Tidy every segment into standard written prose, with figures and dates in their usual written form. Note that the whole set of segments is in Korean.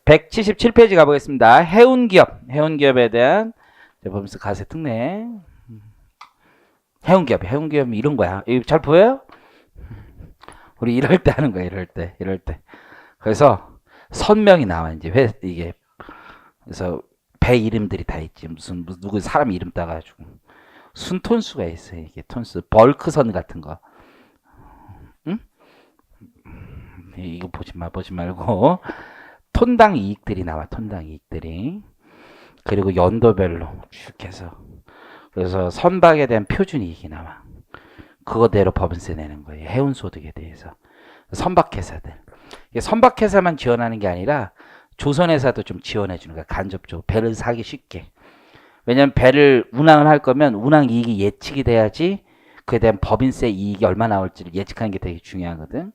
177페이지 가보겠습니다. 해운기업에 대한 법인세 과세 특례. 해운기업이 이런 거야. 이거 잘 보여요? 우리 이럴 때 하는 거야. 이럴 때. 그래서 선명이 나와 이제 이게 그래서 배 이름들이 다 있지. 무슨 누구 사람 이름 따가지고 순톤수가 있어요. 이게 톤수 벌크선 같은 거. 응? 이거 보지 말고 톤당 이익들이 나와. 톤당 이익들이. 그리고 연도별로 쭉 해서 그래서 선박에 대한 표준 이익이 나와. 그거대로 법인세 내는 거예요. 해운소득에 대해서. 선박회사들. 선박회사만 지원하는 게 아니라 조선회사도 좀 지원해 주는 거야. 간접적으로. 배를 사기 쉽게. 왜냐면 배를 운항을 할 거면 운항 이익이 예측이 돼야지 그에 대한 법인세 이익이 얼마 나올지를 예측하는 게 되게 중요하거든.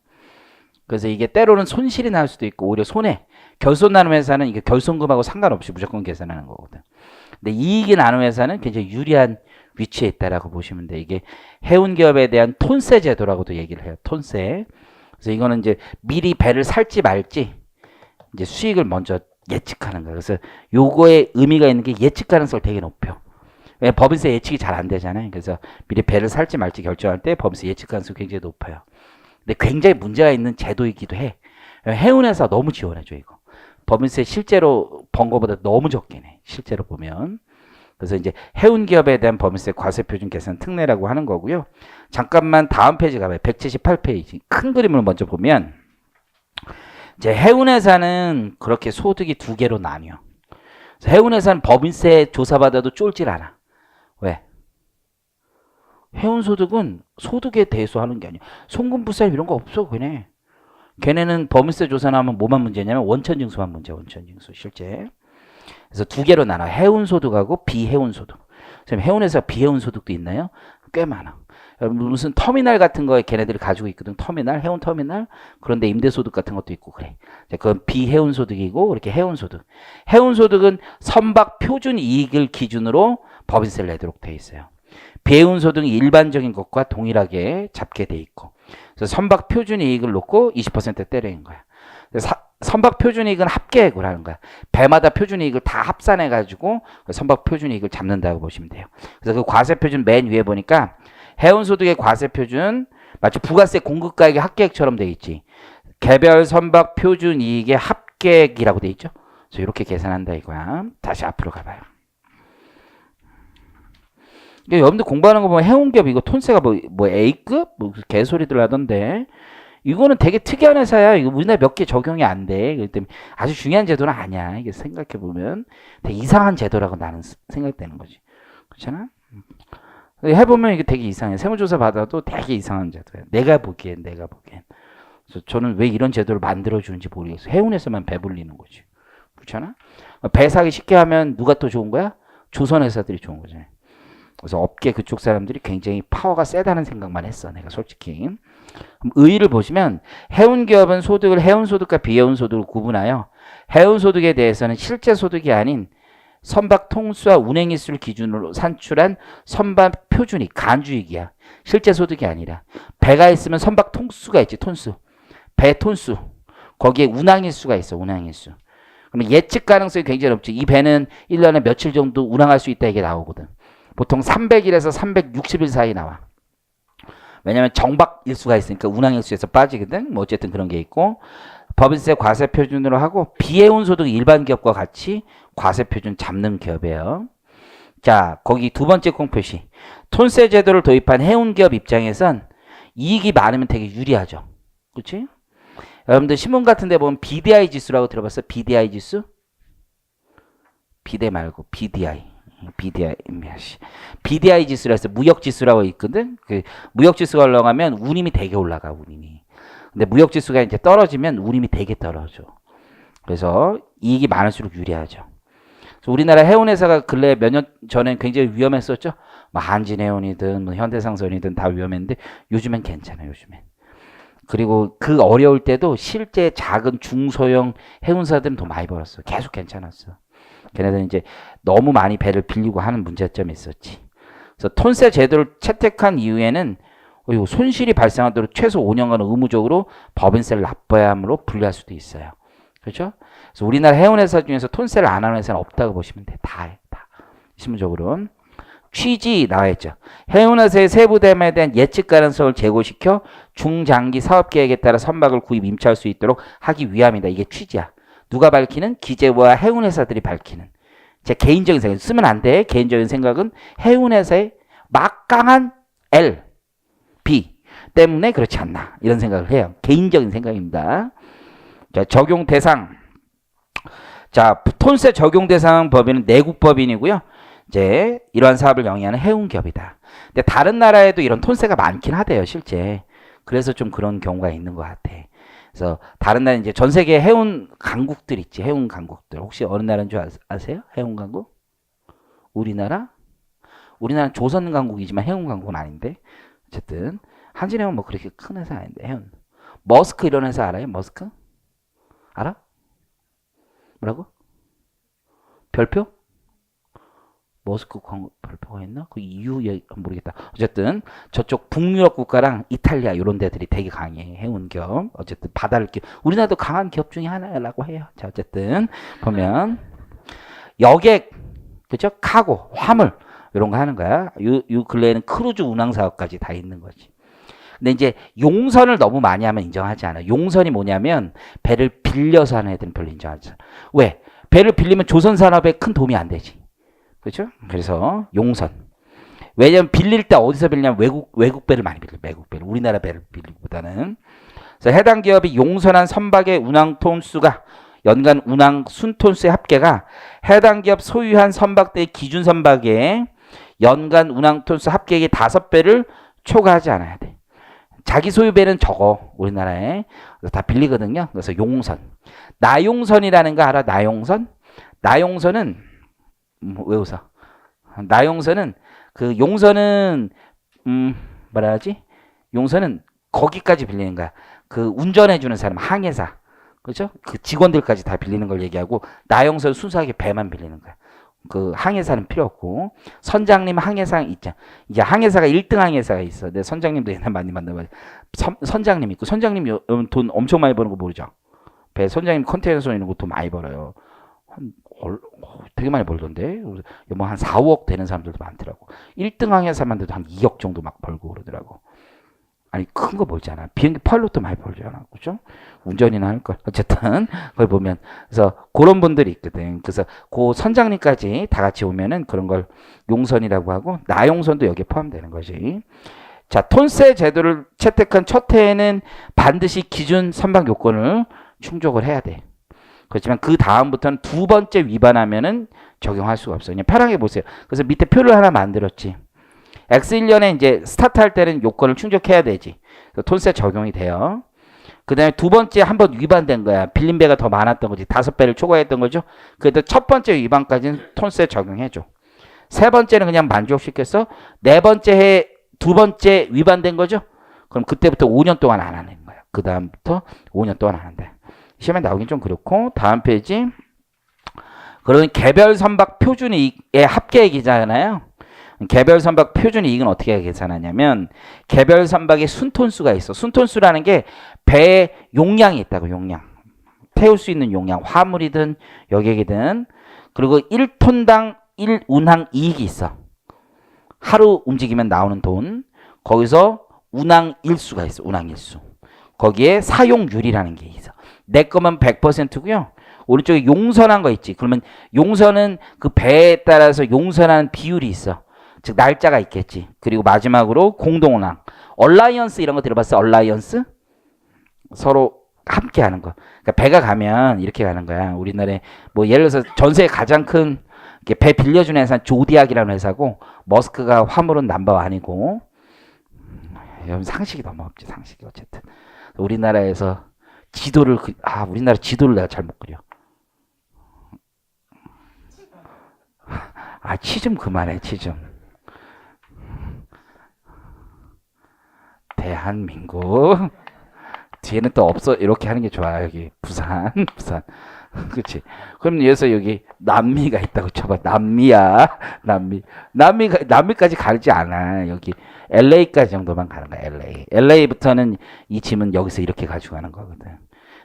그래서 이게 때로는 손실이 날 수도 있고 오히려 손해. 결손 나는 회사는 이게 결손금하고 상관없이 무조건 계산하는 거거든. 근데 이익이 나는 회사는 굉장히 유리한 위치에 있다라고 보시면 돼. 이게 해운기업에 대한 톤세 제도라고도 얘기를 해요. 톤세. 그래서 이거는 이제 미리 배를 살지 말지 이제 수익을 먼저 예측하는 거예요. 그래서 요거에 의미가 있는 게 예측 가능성이 되게 높아요. 왜 법인세 예측이 잘 안 되잖아요. 그래서 미리 배를 살지 말지 결정할 때 법인세 예측 가능성이 굉장히 높아요. 근데 굉장히 문제가 있는 제도이기도 해. 해운회사 너무 지원해줘 이거. 법인세 실제로 번 거보다 너무 적긴 해. 실제로 보면. 그래서 이제 해운기업에 대한 법인세 과세표준 계산 특례라고 하는 거고요. 잠깐만 다음 페이지 가봐요. 178페이지. 큰 그림을 먼저 보면 이제 해운회사는 그렇게 소득이 두 개로 나뉘어. 해운회사는 법인세 조사받아도 쫄질 않아. 왜? 해운소득은 소득에 대해서 하는 게 아니야. 송금부세 이런 거 없어. 걔네는 법인세 조사 나오면 뭐만 문제냐면 원천징수만 문제. 원천징수 실제. 그래서 두 개로 나눠. 해운소득하고 비해운소득. 선생님 해운회사 비해운소득도 있나요? 꽤 많아. 무슨 터미널 같은 거에 걔네들이 가지고 있거든. 터미널, 해운터미널. 그런데 임대소득 같은 것도 있고 그래. 그건 비해운소득이고 이렇게 해운소득. 해운소득은 선박 표준 이익을 기준으로 법인세를 내도록 돼 있어요. 비해운소득은 일반적인 것과 동일하게 잡게 돼 있고. 그래서 선박 표준 이익을 놓고 20% 때리는 거야. 선박 표준 이익은 합계액을 하는 거야. 배마다 표준 이익을 다 합산해 가지고 선박 표준 이익을 잡는다고 보시면 돼요. 그래서 그 과세 표준 맨 위에 보니까 해운소득의 과세 표준 마치 부가세 공급가액의 합계액처럼 돼 있지. 개별 선박 표준 이익의 합계액이라고 돼 있죠. 그래서 이렇게 계산한다 이거야. 다시 앞으로 가봐요. 여러분들 공부하는 거 보면 해운기업 이거 톤세가 뭐 A급? 뭐 개소리들 하던데 이거는 되게 특이한 회사야. 이거 우리나라 몇 개 적용이 안 돼. 그렇기 때문에 아주 중요한 제도는 아니야. 이게 생각해보면 되게 이상한 제도라고 나는 생각되는 거지. 그렇잖아? 해보면 이게 되게 이상해. 세무조사 받아도 되게 이상한 제도야. 내가 보기엔. 그래서 저는 왜 이런 제도를 만들어주는지 모르겠어. 해운에서만 배불리는 거지. 그렇잖아? 배 사기 쉽게 하면 누가 또 좋은 거야? 조선회사들이 좋은 거지. 그래서 업계 그쪽 사람들이 굉장히 파워가 세다는 생각만 했어. 내가 솔직히. 의의를 보시면 해운기업은 소득을 해운소득과 비해운소득으로 구분하여 해운소득에 대해서는 실제 소득이 아닌 선박 통수와 운행일수를 기준으로 산출한 선박 표준이 간주익이야. 실제 소득이 아니라. 배가 있으면 선박 통수가 있지. 톤수. 배 톤수. 거기에 운항일수가 있어. 운항일수. 그러면 예측 가능성이 굉장히 높지. 이 배는 1년에 며칠 정도 운항할 수 있다 이게 나오거든. 보통 300일에서 360일 사이 나와. 왜냐면 정박 일수가 있으니까 운항 일수에서 빠지거든. 뭐 어쨌든 그런 게 있고 법인세 과세 표준으로 하고 비해운 소득 일반 기업과 같이 과세 표준 잡는 기업이에요. 자, 거기 두 번째 콩표시. 톤세 제도를 도입한 해운 기업 입장에선 이익이 많으면 되게 유리하죠. 그렇지? 여러분들 신문 같은 데 보면 BDI 지수라고 들어봤어? BDI 지수? 비대 말고 BDI. BDI 지수라 해서 무역 지수라고 있거든. 그 무역 지수가 올라가면 운임이 되게 올라가. 운임이. 근데 무역 지수가 이제 떨어지면 운임이 되게 떨어져. 그래서 이익이 많을수록 유리하죠. 그래서 우리나라 해운회사가 근래 몇 년 전엔 굉장히 위험했었죠. 뭐 한진해운이든 뭐 현대상선이든 다 위험했는데 요즘엔 괜찮아요. 요즘엔. 그리고 그 어려울 때도 실제 작은 중소형 해운사들은 더 많이 벌었어. 계속 괜찮았어. 걔네들은 이제 너무 많이 배를 빌리고 하는 문제점이 있었지. 그래서 톤세 제도를 채택한 이후에는 손실이 발생하도록 최소 5년간 의무적으로 법인세를 납부해야 함으로 분류할 수도 있어요. 그렇죠? 그래서 우리나라 해운회사 중에서 톤세를 안 하는 회사는 없다고 보시면 돼. 다 해. 다. 실무적으로. 취지 나와 있죠. 해운회사의 세부 대매에 대한 예측 가능성을 제고시켜 중장기 사업 계획에 따라 선박을 구입 임차할 수 있도록 하기 위함이다. 이게 취지야. 누가 밝히는? 기재부와 해운회사들이 밝히는. 제 개인적인 생각. 쓰면 안 돼. 개인적인 생각은 해운회사의 막강한 L, B 때문에 그렇지 않나. 이런 생각을 해요. 개인적인 생각입니다. 자, 적용 대상. 자, 톤세 적용 대상 법인은 내국법인이고요. 이제 이러한 사업을 영위하는 해운기업이다. 근데 다른 나라에도 이런 톤세가 많긴 하대요, 실제. 그래서 좀 그런 경우가 있는 것 같아. 그래서 다른 나라 이제 전 세계 해운 강국들 있지, 해운 강국들. 혹시 어느 나라인 줄 아세요? 해운 강국? 우리나라? 우리나라는 조선 강국이지만 해운 강국은 아닌데. 어쨌든 한진해운 뭐 그렇게 큰 회사 아닌데 해운. 머스크 이런 회사 알아요? 머스크? 알아? 뭐라고? 별표? 머스크 발표가 있나? 그 이유 모르겠다. 어쨌든 저쪽 북유럽 국가랑 이탈리아 이런 데들이 되게 강해. 해운 기업. 어쨌든 바다를 기업. 우리나라도 강한 기업 중에 하나라고 해요. 자, 어쨌든 보면 여객, 그죠? 카고, 화물 이런 거 하는 거야. 요 근래에는 크루즈 운항 사업까지 다 있는 거지. 근데 이제 용선을 너무 많이 하면 인정하지 않아. 용선이 뭐냐면 배를 빌려서 하는 애들은 별로 인정하지 않아. 왜? 배를 빌리면 조선 산업에 큰 도움이 안 되지. 그렇죠? 그래서 용선. 왜냐면 빌릴 때 어디서 빌리냐면 외국 배를 많이 빌려. 외국 배를. 우리나라 배를 빌리기보다는. 그래서 해당 기업이 용선한 선박의 운항 톤수가 연간 운항 순톤수의 합계가 해당 기업 소유한 선박대의 기준 선박의 연간 운항 톤수 합계의 5배를 초과하지 않아야 돼. 자기 소유 배는 적어. 우리나라에. 그래서 다 빌리거든요. 그래서 용선. 나용선이라는 거 알아? 나용선? 나용선은 왜 웃어? 나용선은 그 용선은 뭐라 하지? 용선은 거기까지 빌리는 거야. 그 운전해 주는 사람 항해사. 그렇죠? 그 직원들까지 다 빌리는 걸 얘기하고 나용선 순수하게 배만 빌리는 거야. 그 항해사는 필요 없고 선장님 항해사 있잖아. 이제 항해사가 1등 항해사가 있어. 내 선장님도 옛날 많이 만나봐요. 선장님 있고 선장님 돈 엄청 많이 버는 거 모르죠? 배 선장님 컨테이너선 있는 거 돈 많이 벌어요. 되게 많이 벌던데 뭐 한 4, 5억 되는 사람들도 많더라고. 1등 항해사만 돼도 한 2억 정도 막 벌고 그러더라고. 아니 큰 거 벌잖아. 비행기 파일럿도 많이 벌잖아. 그죠? 운전이나 할 걸. 어쨌든 거기 보면 그래서 그런 분들이 있거든. 그래서 그 선장님까지 다 같이 오면은 그런 걸 용선이라고 하고 나용선도 여기에 포함되는 거지. 자, 톤세 제도를 채택한 첫 해에는 반드시 기준 선박 요건을 충족을 해야 돼. 그렇지만 그 다음부터는 두 번째 위반하면은 적용할 수가 없어요. 그냥 편하게 보세요. 그래서 밑에 표를 하나 만들었지. X1년에 이제 스타트할 때는 요건을 충족해야 되지. 톤세 적용이 돼요. 그 다음에 두 번째 한 번 위반된 거야. 빌린 배가 더 많았던 거지. 5배를 초과했던 거죠. 그래도 첫 번째 위반까지는 톤세 적용해줘. 세 번째는 그냥 만족시켰어. 네 번째 해 두 번째 위반된 거죠. 그럼 그때부터 5년 동안 안 하는 거야. 그 다음부터 5년 동안 안 한다. 시험에 나오긴 좀 그렇고. 다음 페이지. 그러면 개별 선박 표준 이익의 합계액이잖아요. 개별 선박 표준 이익은 어떻게 계산하냐면 개별 선박의 순톤수가 있어. 순톤수라는 게 배의 용량이 있다고. 용량. 태울 수 있는 용량. 화물이든 여객이든. 그리고 1톤당 1운항 이익이 있어. 하루 움직이면 나오는 돈. 거기서 운항 일수가 있어. 운항 일수. 거기에 사용률이라는 게 있어. 내 거면 100%고요. 오른쪽에 용선한 거 있지. 그러면 용선은 그 배에 따라서 용선하는 비율이 있어. 즉 날짜가 있겠지. 그리고 마지막으로 공동운항. 얼라이언스 이런 거 들어봤어? 얼라이언스? 서로 함께 하는 거. 그러니까 배가 가면 이렇게 가는 거야. 우리나라에 뭐 예를 들어서 전 세계 가장 큰 배 빌려주는 회사는 조디악이라는 회사고 머스크가 화물은 넘버원이고 상식이 너무 없지. 상식이 어쨌든. 우리나라에서 지도를 우리나라 지도를 내가 잘 못 그려. 치 좀 그만해. 치 좀. 대한민국 뒤에는 또 없어. 이렇게 하는 게 좋아. 여기 부산. 그렇지. 그럼 여기서 여기 남미가 있다고 쳐봐. 남미야. 남미까지 가지 않아. 여기 LA까지 정도만 가는 거야. LA부터는 이 짐은 여기서 이렇게 가지고 가는 거거든.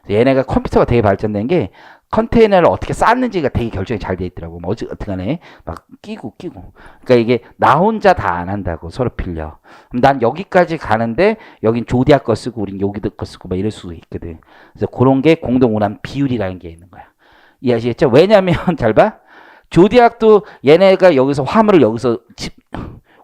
얘네가 컴퓨터가 되게 발전된 게 컨테이너를 어떻게 쌓는지가 되게 결정이 잘 돼 있더라고. 뭐 어떡하네. 막 끼고. 그러니까 이게 나 혼자 다 안 한다고 서로 빌려. 그럼 난 여기까지 가는데 여긴 조디아 거 쓰고 우린 여기도 거 쓰고 막 이럴 수도 있거든. 그래서 그런 게 공동 운항 비율이라는 게 있는 거야. 이해하시겠죠? 왜냐면 잘 봐. 조디악도 얘네가 여기서 화물을 여기서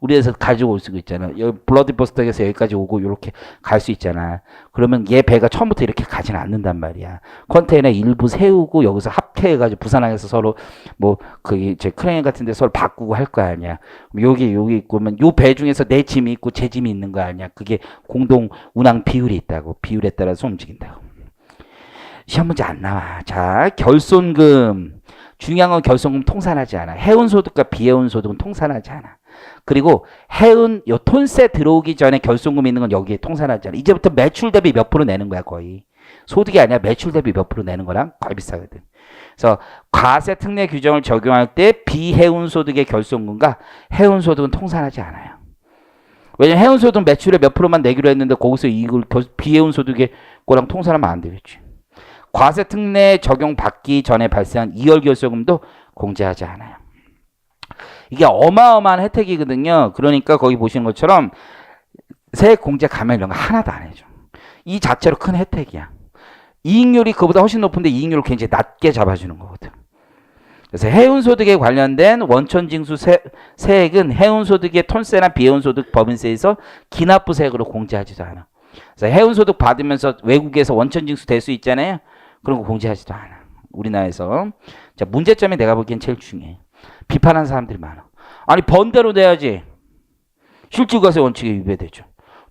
우리에서 가지고 올 수가 있잖아. 여기 블러디버스터에서 여기까지 오고 이렇게 갈 수 있잖아. 그러면 얘 배가 처음부터 이렇게 가지는 않는단 말이야. 컨테이너 일부 세우고 여기서 합체해가지고 부산항에서 서로 뭐 그 제 크레인 같은데 서로 바꾸고 할 거 아니야. 여기 있고 그러면 요 배 중에서 내 짐이 있고 제 짐이 있는 거 아니야. 그게 공동 운항 비율이 있다고. 비율에 따라서 움직인다고. 시험 문제 안 나와. 자, 결손금. 중요한 건 결손금 통산하지 않아. 해운 소득과 비해운 소득은 통산하지 않아. 그리고 해운 요 톤세 들어오기 전에 결손금 있는 건 여기에 통산하지 않아. 이제부터 매출 대비 몇 프로 내는 거야 거의. 소득이 아니라 매출 대비 몇 프로 내는 거랑 거의 비슷하거든. 그래서 과세 특례 규정을 적용할 때 비해운 소득의 결손금과 해운 소득은 통산하지 않아요. 왜냐면 해운 소득은 매출의 몇 프로만 내기로 했는데 거기서 이걸 비해운 소득의 거랑 통산하면 안 되겠지. 과세 특례 적용 받기 전에 발생한 이월 결손금도 공제하지 않아요. 이게 어마어마한 혜택이거든요. 그러니까 거기 보시는 것처럼 세액 공제 감면 이런 거 하나도 안 해줘. 이 자체로 큰 혜택이야. 이익률이 그보다 훨씬 높은데 이익률을 굉장히 낮게 잡아주는 거거든. 그래서 해운소득에 관련된 원천징수 세액은 해운소득의 톤세나 비해운소득 법인세에서 기납부세액으로 공제하지도 않아. 그래서 해운소득 받으면서 외국에서 원천징수 될 수 있잖아요. 그런 거 공제하지도 않아. 우리나라에서. 자, 문제점이 내가 보기엔 제일 중요해. 비판하는 사람들이 많아. 아니 번 대로 내야지. 실질과세 원칙에 위배되죠.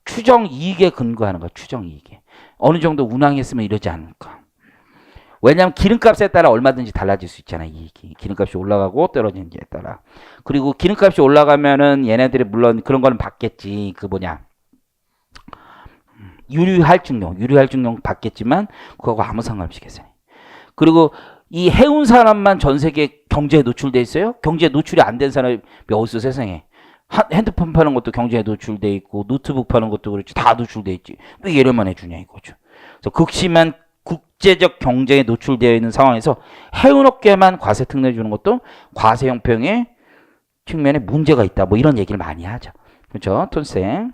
추정 이익에 근거하는 거야. 추정 이익에. 어느 정도 운항했으면 이러지 않을까. 왜냐하면 기름값에 따라 얼마든지 달라질 수 있잖아. 이익이. 기름값이 올라가고 떨어지는지에 따라. 그리고 기름값이 올라가면은 얘네들이 물론 그런 거는 받겠지. 그 뭐냐. 유류할증용 받겠지만 그거하고 아무 상관없이 계산해. 그리고 이 해운 산업만 전 세계 경제에 노출돼 있어요? 경제에 노출이 안 된 산업이 어디서 세상에. 핸드폰 파는 것도 경제에 노출돼 있고 노트북 파는 것도 그렇지. 다 노출돼 있지. 왜 얘를만 해주냐 이거죠. 그래서 극심한 국제적 경제에 노출되어 있는 상황에서 해운업계만 과세 특례 주는 것도 과세 형평의 측면에 문제가 있다. 뭐 이런 얘기를 많이 하죠. 그렇죠? 톤세.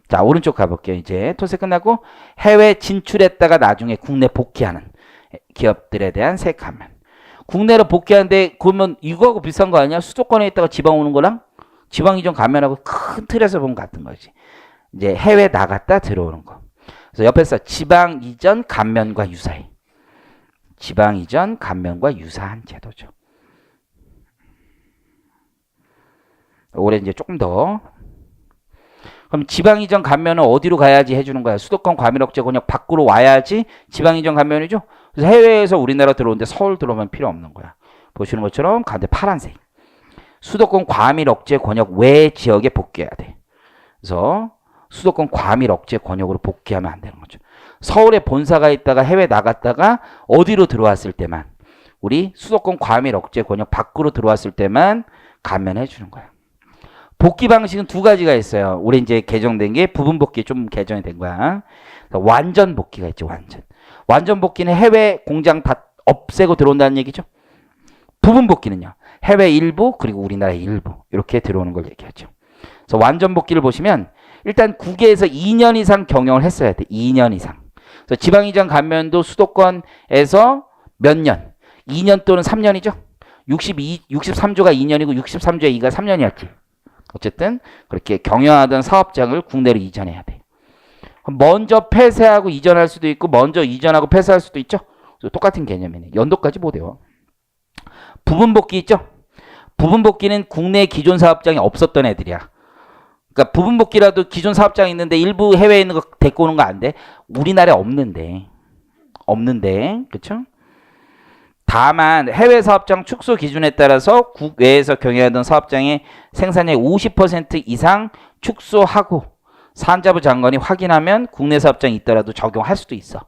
자, 오른쪽 가볼게요. 이제 톤세 끝나고 해외 진출했다가 나중에 국내 복귀하는 기업들에 대한 세액 감면. 국내로 복귀하는데 그러면 이거하고 비슷한 거 아니야? 수도권에 있다가 지방 오는 거랑 지방 이전 감면하고 큰 틀에서 보면 같은 거지. 이제 해외 나갔다 들어오는 거. 그래서 옆에서 지방 이전 감면과 유사해. 지방 이전 감면과 유사한 제도죠. 올해 이제 조금 더. 그럼 지방 이전 감면은 어디로 가야지 해주는 거야? 수도권 과밀억제 권역 밖으로 와야지 지방 이전 감면이죠. 그래서 해외에서 우리나라 들어오는데 서울 들어오면 필요 없는 거야. 보시는 것처럼 가운데 파란색. 수도권 과밀억제 권역 외 지역에 복귀해야 돼. 그래서 수도권 과밀억제 권역으로 복귀하면 안 되는 거죠. 서울에 본사가 있다가 해외 나갔다가 어디로 들어왔을 때만 우리 수도권 과밀억제 권역 밖으로 들어왔을 때만 감면해 주는 거야. 복귀 방식은 두 가지가 있어요. 올해 이제 개정된 게 부분 복귀 좀 개정이 된 거야. 완전 복귀가 있죠. 완전 복귀는 해외 공장 다 없애고 들어온다는 얘기죠. 부분 복귀는요. 해외 일부 그리고 우리나라 일부 이렇게 들어오는 걸 얘기하죠. 그래서 완전 복귀를 보시면 일단 국외에서 2년 이상 경영을 했어야 돼. 2년 이상. 그래서 지방이전 감면도 수도권에서 몇 년? 2년 또는 3년이죠. 63조가 2년이고 63조의 2가 3년이었지. 어쨌든 그렇게 경영하던 사업장을 국내로 이전해야 돼. 먼저 폐쇄하고 이전할 수도 있고 먼저 이전하고 폐쇄할 수도 있죠. 똑같은 개념이네. 연도까지 못 외워. 부분 복귀 있죠. 부분 복귀는 국내 기존 사업장이 없었던 애들이야. 그러니까 부분 복귀라도 기존 사업장이 있는데 일부 해외에 있는 거 데리고 오는 거 안 돼. 우리나라에 없는데. 그렇죠? 다만 해외 사업장 축소 기준에 따라서 국외에서 경영하던 사업장의 생산량의 50% 이상 축소하고 산자부 장관이 확인하면 국내 사업장이 있더라도 적용할 수도 있어.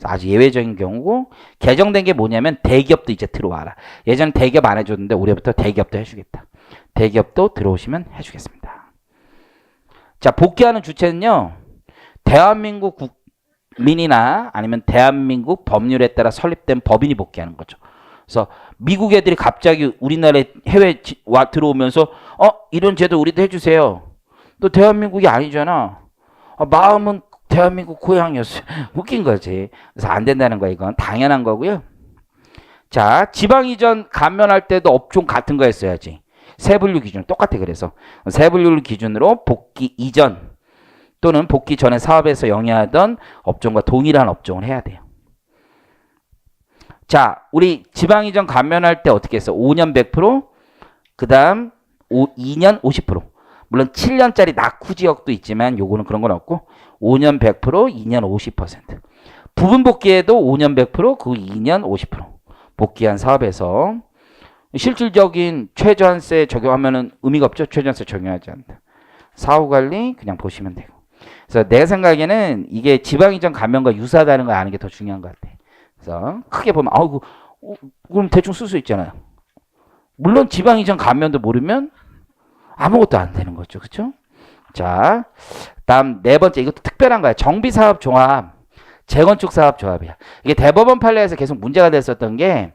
아주 예외적인 경우고 개정된 게 뭐냐면 대기업도 이제 들어와라. 예전에 대기업 안 해줬는데 올해부터 대기업도 해주겠다. 대기업도 들어오시면 해주겠습니다. 자, 복귀하는 주체는요. 대한민국 민이나 아니면 대한민국 법률에 따라 설립된 법인이 복귀하는 거죠. 그래서 미국 애들이 갑자기 우리나라에 해외 들어오면서 이런 제도 우리도 해주세요. 또 대한민국이 아니잖아. 마음은 대한민국 고향이었어요. 웃긴 거지. 그래서 안 된다는 거야. 이건 당연한 거고요. 자, 지방 이전 감면할 때도 업종 같은 거 했어야지. 세분류 기준 똑같아. 그래서 세분류 기준으로 복귀 이전 또는 복귀 전에 사업에서 영위하던 업종과 동일한 업종을 해야 돼요. 자, 우리 지방 이전 감면할 때 어떻게 했어? 5년 100%, 그 다음 2년 50%. 물론 7년짜리 낙후 지역도 있지만 요거는 그런 건 없고 5년 100%, 2년 50%. 부분 복귀에도 5년 100%, 그 2년 50%. 복귀한 사업에서 실질적인 최저한세 적용하면은 의미가 없죠. 최저한세 적용하지 않는다. 사후관리 그냥 보시면 되고. 그래서 내 생각에는 이게 지방이전 감면과 유사하다는 걸 아는 게 더 중요한 것 같아. 그래서 크게 보면 그럼 대충 쓸 수 있잖아요. 물론 지방이전 감면도 모르면 아무것도 안 되는 거죠. 그렇죠? 자, 다음 네 번째 이것도 특별한 거야. 정비사업 종합, 재건축 사업 조합이야. 이게 대법원 판례에서 계속 문제가 됐었던 게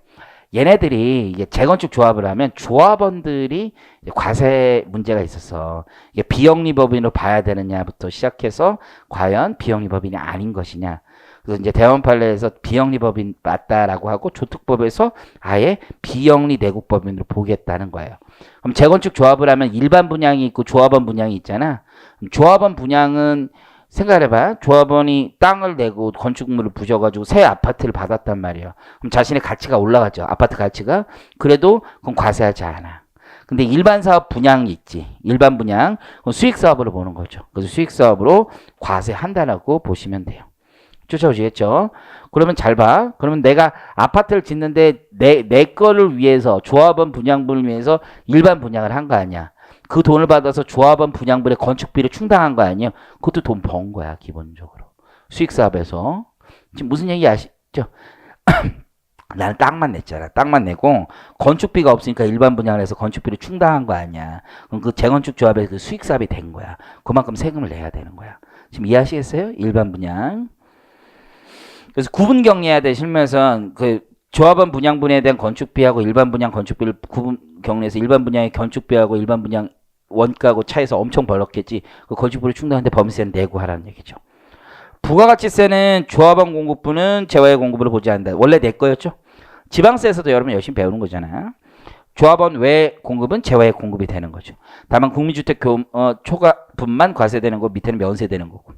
얘네들이 이게 재건축 조합을 하면 조합원들이 과세 문제가 있었어. 이게 비영리법인으로 봐야 되느냐부터 시작해서 과연 비영리법인이 아닌 것이냐. 그래서 이제 대법원 판례에서 비영리법인 맞다라고 하고 조특법에서 아예 비영리 내국법인으로 보겠다는 거예요. 그럼 재건축 조합을 하면 일반 분양이 있고 조합원 분양이 있잖아. 조합원 분양은 생각해봐. 조합원이 땅을 내고 건축물을 부셔가지고 새 아파트를 받았단 말이에요. 그럼 자신의 가치가 올라가죠. 아파트 가치가. 그래도 그건 과세하지 않아. 근데 일반 사업 분양이 있지. 일반 분양. 그건 수익 사업으로 보는 거죠. 그래서 수익 사업으로 과세한다라고 보시면 돼요. 쫓아오시겠죠? 그러면 잘 봐. 그러면 내가 아파트를 짓는데 내 거를 위해서 조합원 분양분을 위해서 일반 분양을 한 거 아니야. 그 돈을 받아서 조합원 분양분의 건축비를 충당한 거 아니에요. 그것도 돈 번 거야. 기본적으로. 수익사업에서. 지금 무슨 얘기 아시죠? 나는 땅만 냈잖아. 땅만 내고 건축비가 없으니까 일반 분양을 해서 건축비를 충당한 거 아니야. 그럼 그 재건축 조합에서 그 수익사업이 된 거야. 그만큼 세금을 내야 되는 거야. 지금 이해하시겠어요? 일반 분양. 그래서 구분 격리해야 돼. 실무에서는 그 조합원 분양분에 대한 건축비하고 일반 분양 건축비를 구분 격리해서 일반 분양의 건축비하고 일반 분양 원가하고 차이서 엄청 벌었겠지. 그 건축비를 충당하는데 범위세는 내고 하라는 얘기죠. 부가가치세는 조합원 공급부는 재화의 공급으로 보지 않는다. 원래 내 거였죠. 지방세에서도 여러분 열심히 배우는 거잖아요. 조합원 외 공급은 재화의 공급이 되는 거죠. 다만 국민주택 초과분만 과세되는 거 밑에는 면세되는 거고.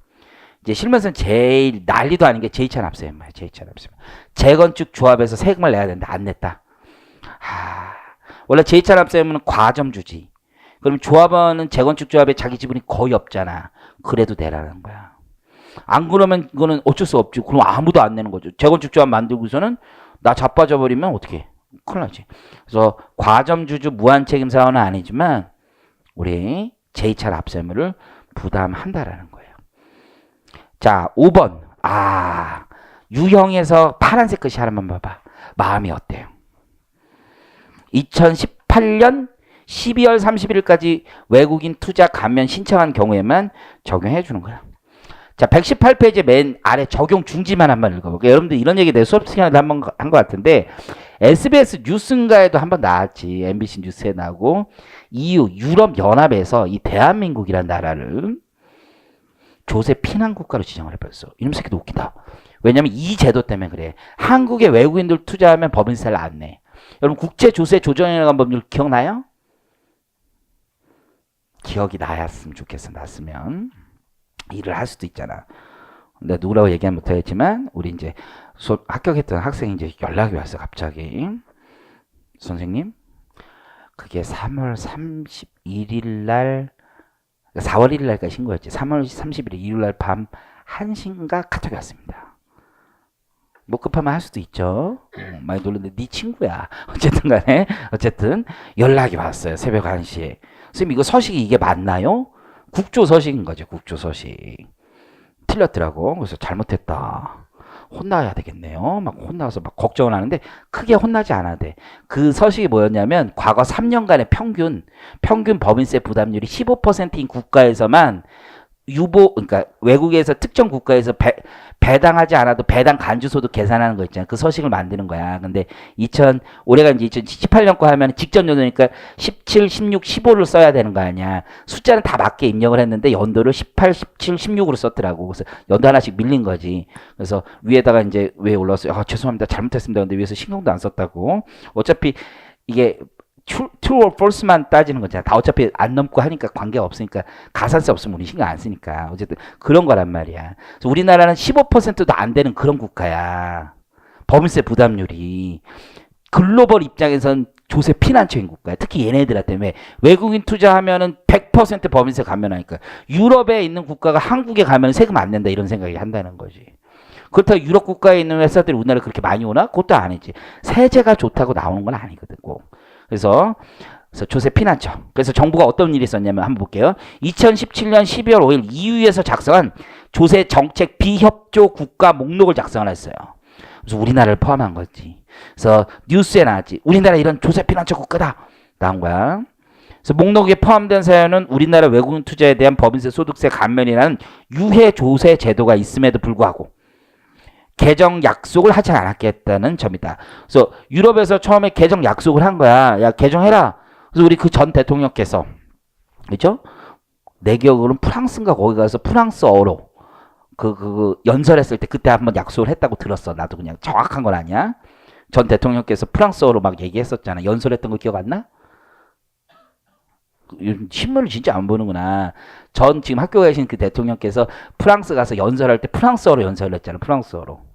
이제 실무에서는 제일 난리도 아닌 게 제2차 납세예요. 제2차 납세. 재건축 조합에서 세금을 내야 되는데 안 냈다. 원래 제2차 납세면 과점주지. 그럼 조합원은 재건축 조합에 자기 지분이 거의 없잖아. 그래도 내라는 거야. 안 그러면 이거는 어쩔 수 없지. 그럼 아무도 안 내는 거죠. 재건축 조합 만들고서는 나 자빠져 버리면 어떻게? 큰일 나지. 그래서 과점주주 무한책임 사원은 아니지만 우리 제2차 납세물을 부담한다라는 거예요. 자, 5번. 유형에서 파란색 글씨 하나만 봐봐. 마음이 어때요? 2018년 12월 31일까지 외국인 투자 감면 신청한 경우에만 적용해 주는 거야. 자, 118페이지 맨 아래 적용 중지만 한번 읽어볼게요. 여러분들 이런 얘기 내 수업 시간에 한번 한 것 같은데 SBS 뉴스인가에도 한번 나왔지. MBC 뉴스에 나오고 EU 유럽연합에서 이 대한민국이란 나라를 조세 피난 국가로 지정을 해버렸어. 이놈 새끼도 웃기다. 왜냐면 이 제도 때문에 그래. 한국에 외국인들 투자하면 법인세를 안 내. 여러분 국제 조세 조정에 관한 법률 기억나요? 기억이 나였으면 좋겠어. 났으면 일을 할 수도 있잖아. 근데 누구라고 얘기는 못하겠지만 우리 이제 합격했던 학생이 이제 연락이 왔어. 갑자기 선생님 그게 3월 31일 날 4월 1일 날까지 신고였지. 3월 30일 일요일 날 밤 1시인가 카톡이 왔습니다. 뭐 급하면 할 수도 있죠. 많이 놀랐는데 네 친구야. 어쨌든 간에 어쨌든 연락이 왔어요. 새벽 1시에. 선생님 이거 서식이 이게 맞나요? 국조 서식인 거죠. 국조 서식. 틀렸더라고. 그래서 잘못했다. 혼나야 되겠네요. 막 혼나서 막 걱정을 하는데 크게 혼나지 않아도 돼. 그 서식이 뭐였냐면 과거 3년간의 평균 법인세 부담률이 15%인 국가에서만 유보, 그러니까 외국에서 특정 국가에서 배당하지 않아도 배당 간주소득 계산하는 거 있잖아요. 그 서식을 만드는 거야. 근데 올해가 이제 2018년 거 하면 직전 연도니까 17, 16, 15를 써야 되는 거 아니야. 숫자는 다 맞게 입력을 했는데 연도를 18, 17, 16으로 썼더라고. 그래서 연도 하나씩 밀린 거지. 그래서 위에다가 이제 왜 올라왔어요? 아, 죄송합니다. 잘못했습니다. 근데 위에서 신경도 안 썼다고. 어차피 이게 true or false만 따지는 거잖아. 다 어차피 안 넘고 하니까 관계가 없으니까 가산세 없으면 우리 신경 안 쓰니까 어쨌든 그런 거란 말이야. 그래서 우리나라는 15%도 안 되는 그런 국가야. 법인세 부담률이 글로벌 입장에선 조세 피난처인 국가야. 특히 얘네들한테 왜 외국인 투자하면은 100% 법인세 감면하니까 유럽에 있는 국가가 한국에 가면 세금 안 낸다 이런 생각이 한다는 거지. 그렇다고 유럽 국가에 있는 회사들이 우리나라에 그렇게 많이 오나? 그것도 아니지. 세제가 좋다고 나오는 건 아니거든. 꼭. 그래서 조세 피난처. 그래서 정부가 어떤 일이 있었냐면 한번 볼게요. 2017년 12월 5일 EU에서 작성한 조세 정책 비협조 국가 목록을 작성을 했어요. 그래서 우리나라를 포함한 거지. 그래서 뉴스에 나왔지. 우리나라 이런 조세 피난처 국가다. 나온 거야. 그래서 목록에 포함된 사연은 우리나라 외국인 투자에 대한 법인세 소득세 감면이라는 유해 조세 제도가 있음에도 불구하고 개정 약속을 하지 않았겠다는 점이다. 그래서 유럽에서 처음에 개정 약속을 한 거야. 야, 개정해라. 그래서 우리 그 전 대통령께서, 그죠? 내 기억으로는 프랑스인가 거기 가서 프랑스어로 연설했을 때 그때 한번 약속을 했다고 들었어. 나도 그냥 정확한 건 아니야. 전 대통령께서 프랑스어로 막 얘기했었잖아. 연설했던 거 기억 안 나? 신문을 진짜 안 보는구나. 지금 학교 계신 그 대통령께서 프랑스 가서 연설할 때 프랑스어로 연설을 했잖아. 프랑스어로.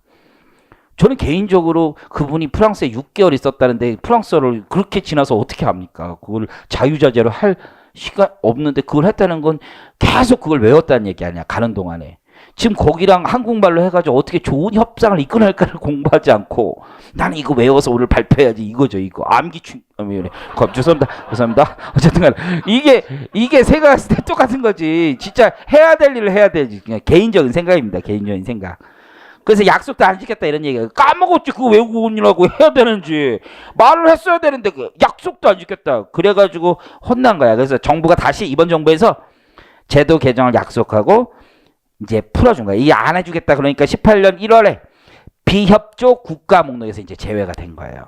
저는 개인적으로 그분이 프랑스에 6개월 있었다는데 프랑스어를 그렇게 지나서 어떻게 합니까? 그걸 자유자재로 할 시간 없는데 그걸 했다는 건 계속 그걸 외웠다는 얘기 아니야. 가는 동안에. 지금 거기랑 한국말로 해가지고 어떻게 좋은 협상을 이끌어낼까를 공부하지 않고 나는 이거 외워서 오늘 발표해야지 이거죠. 이거 암기충 죄송합니다. 어쨌든 간에 이게 새가 갔을 때 똑같은 거지. 진짜 해야 될 일을 해야 되지. 그냥 개인적인 생각입니다. 개인적인 생각. 그래서 약속도 안 지켰다 이런 얘기가 까먹었지. 그거 외우고 온이라고 해야 되는지 말을 했어야 되는데 약속도 안 지켰다. 그래가지고 혼난 거야. 그래서 정부가 다시 이번 정부에서 제도 개정을 약속하고 이제 풀어준 거야. 이게 안 해주겠다 그러니까 18년 1월에 비협조 국가 목록에서 이제 제외가 된 거예요.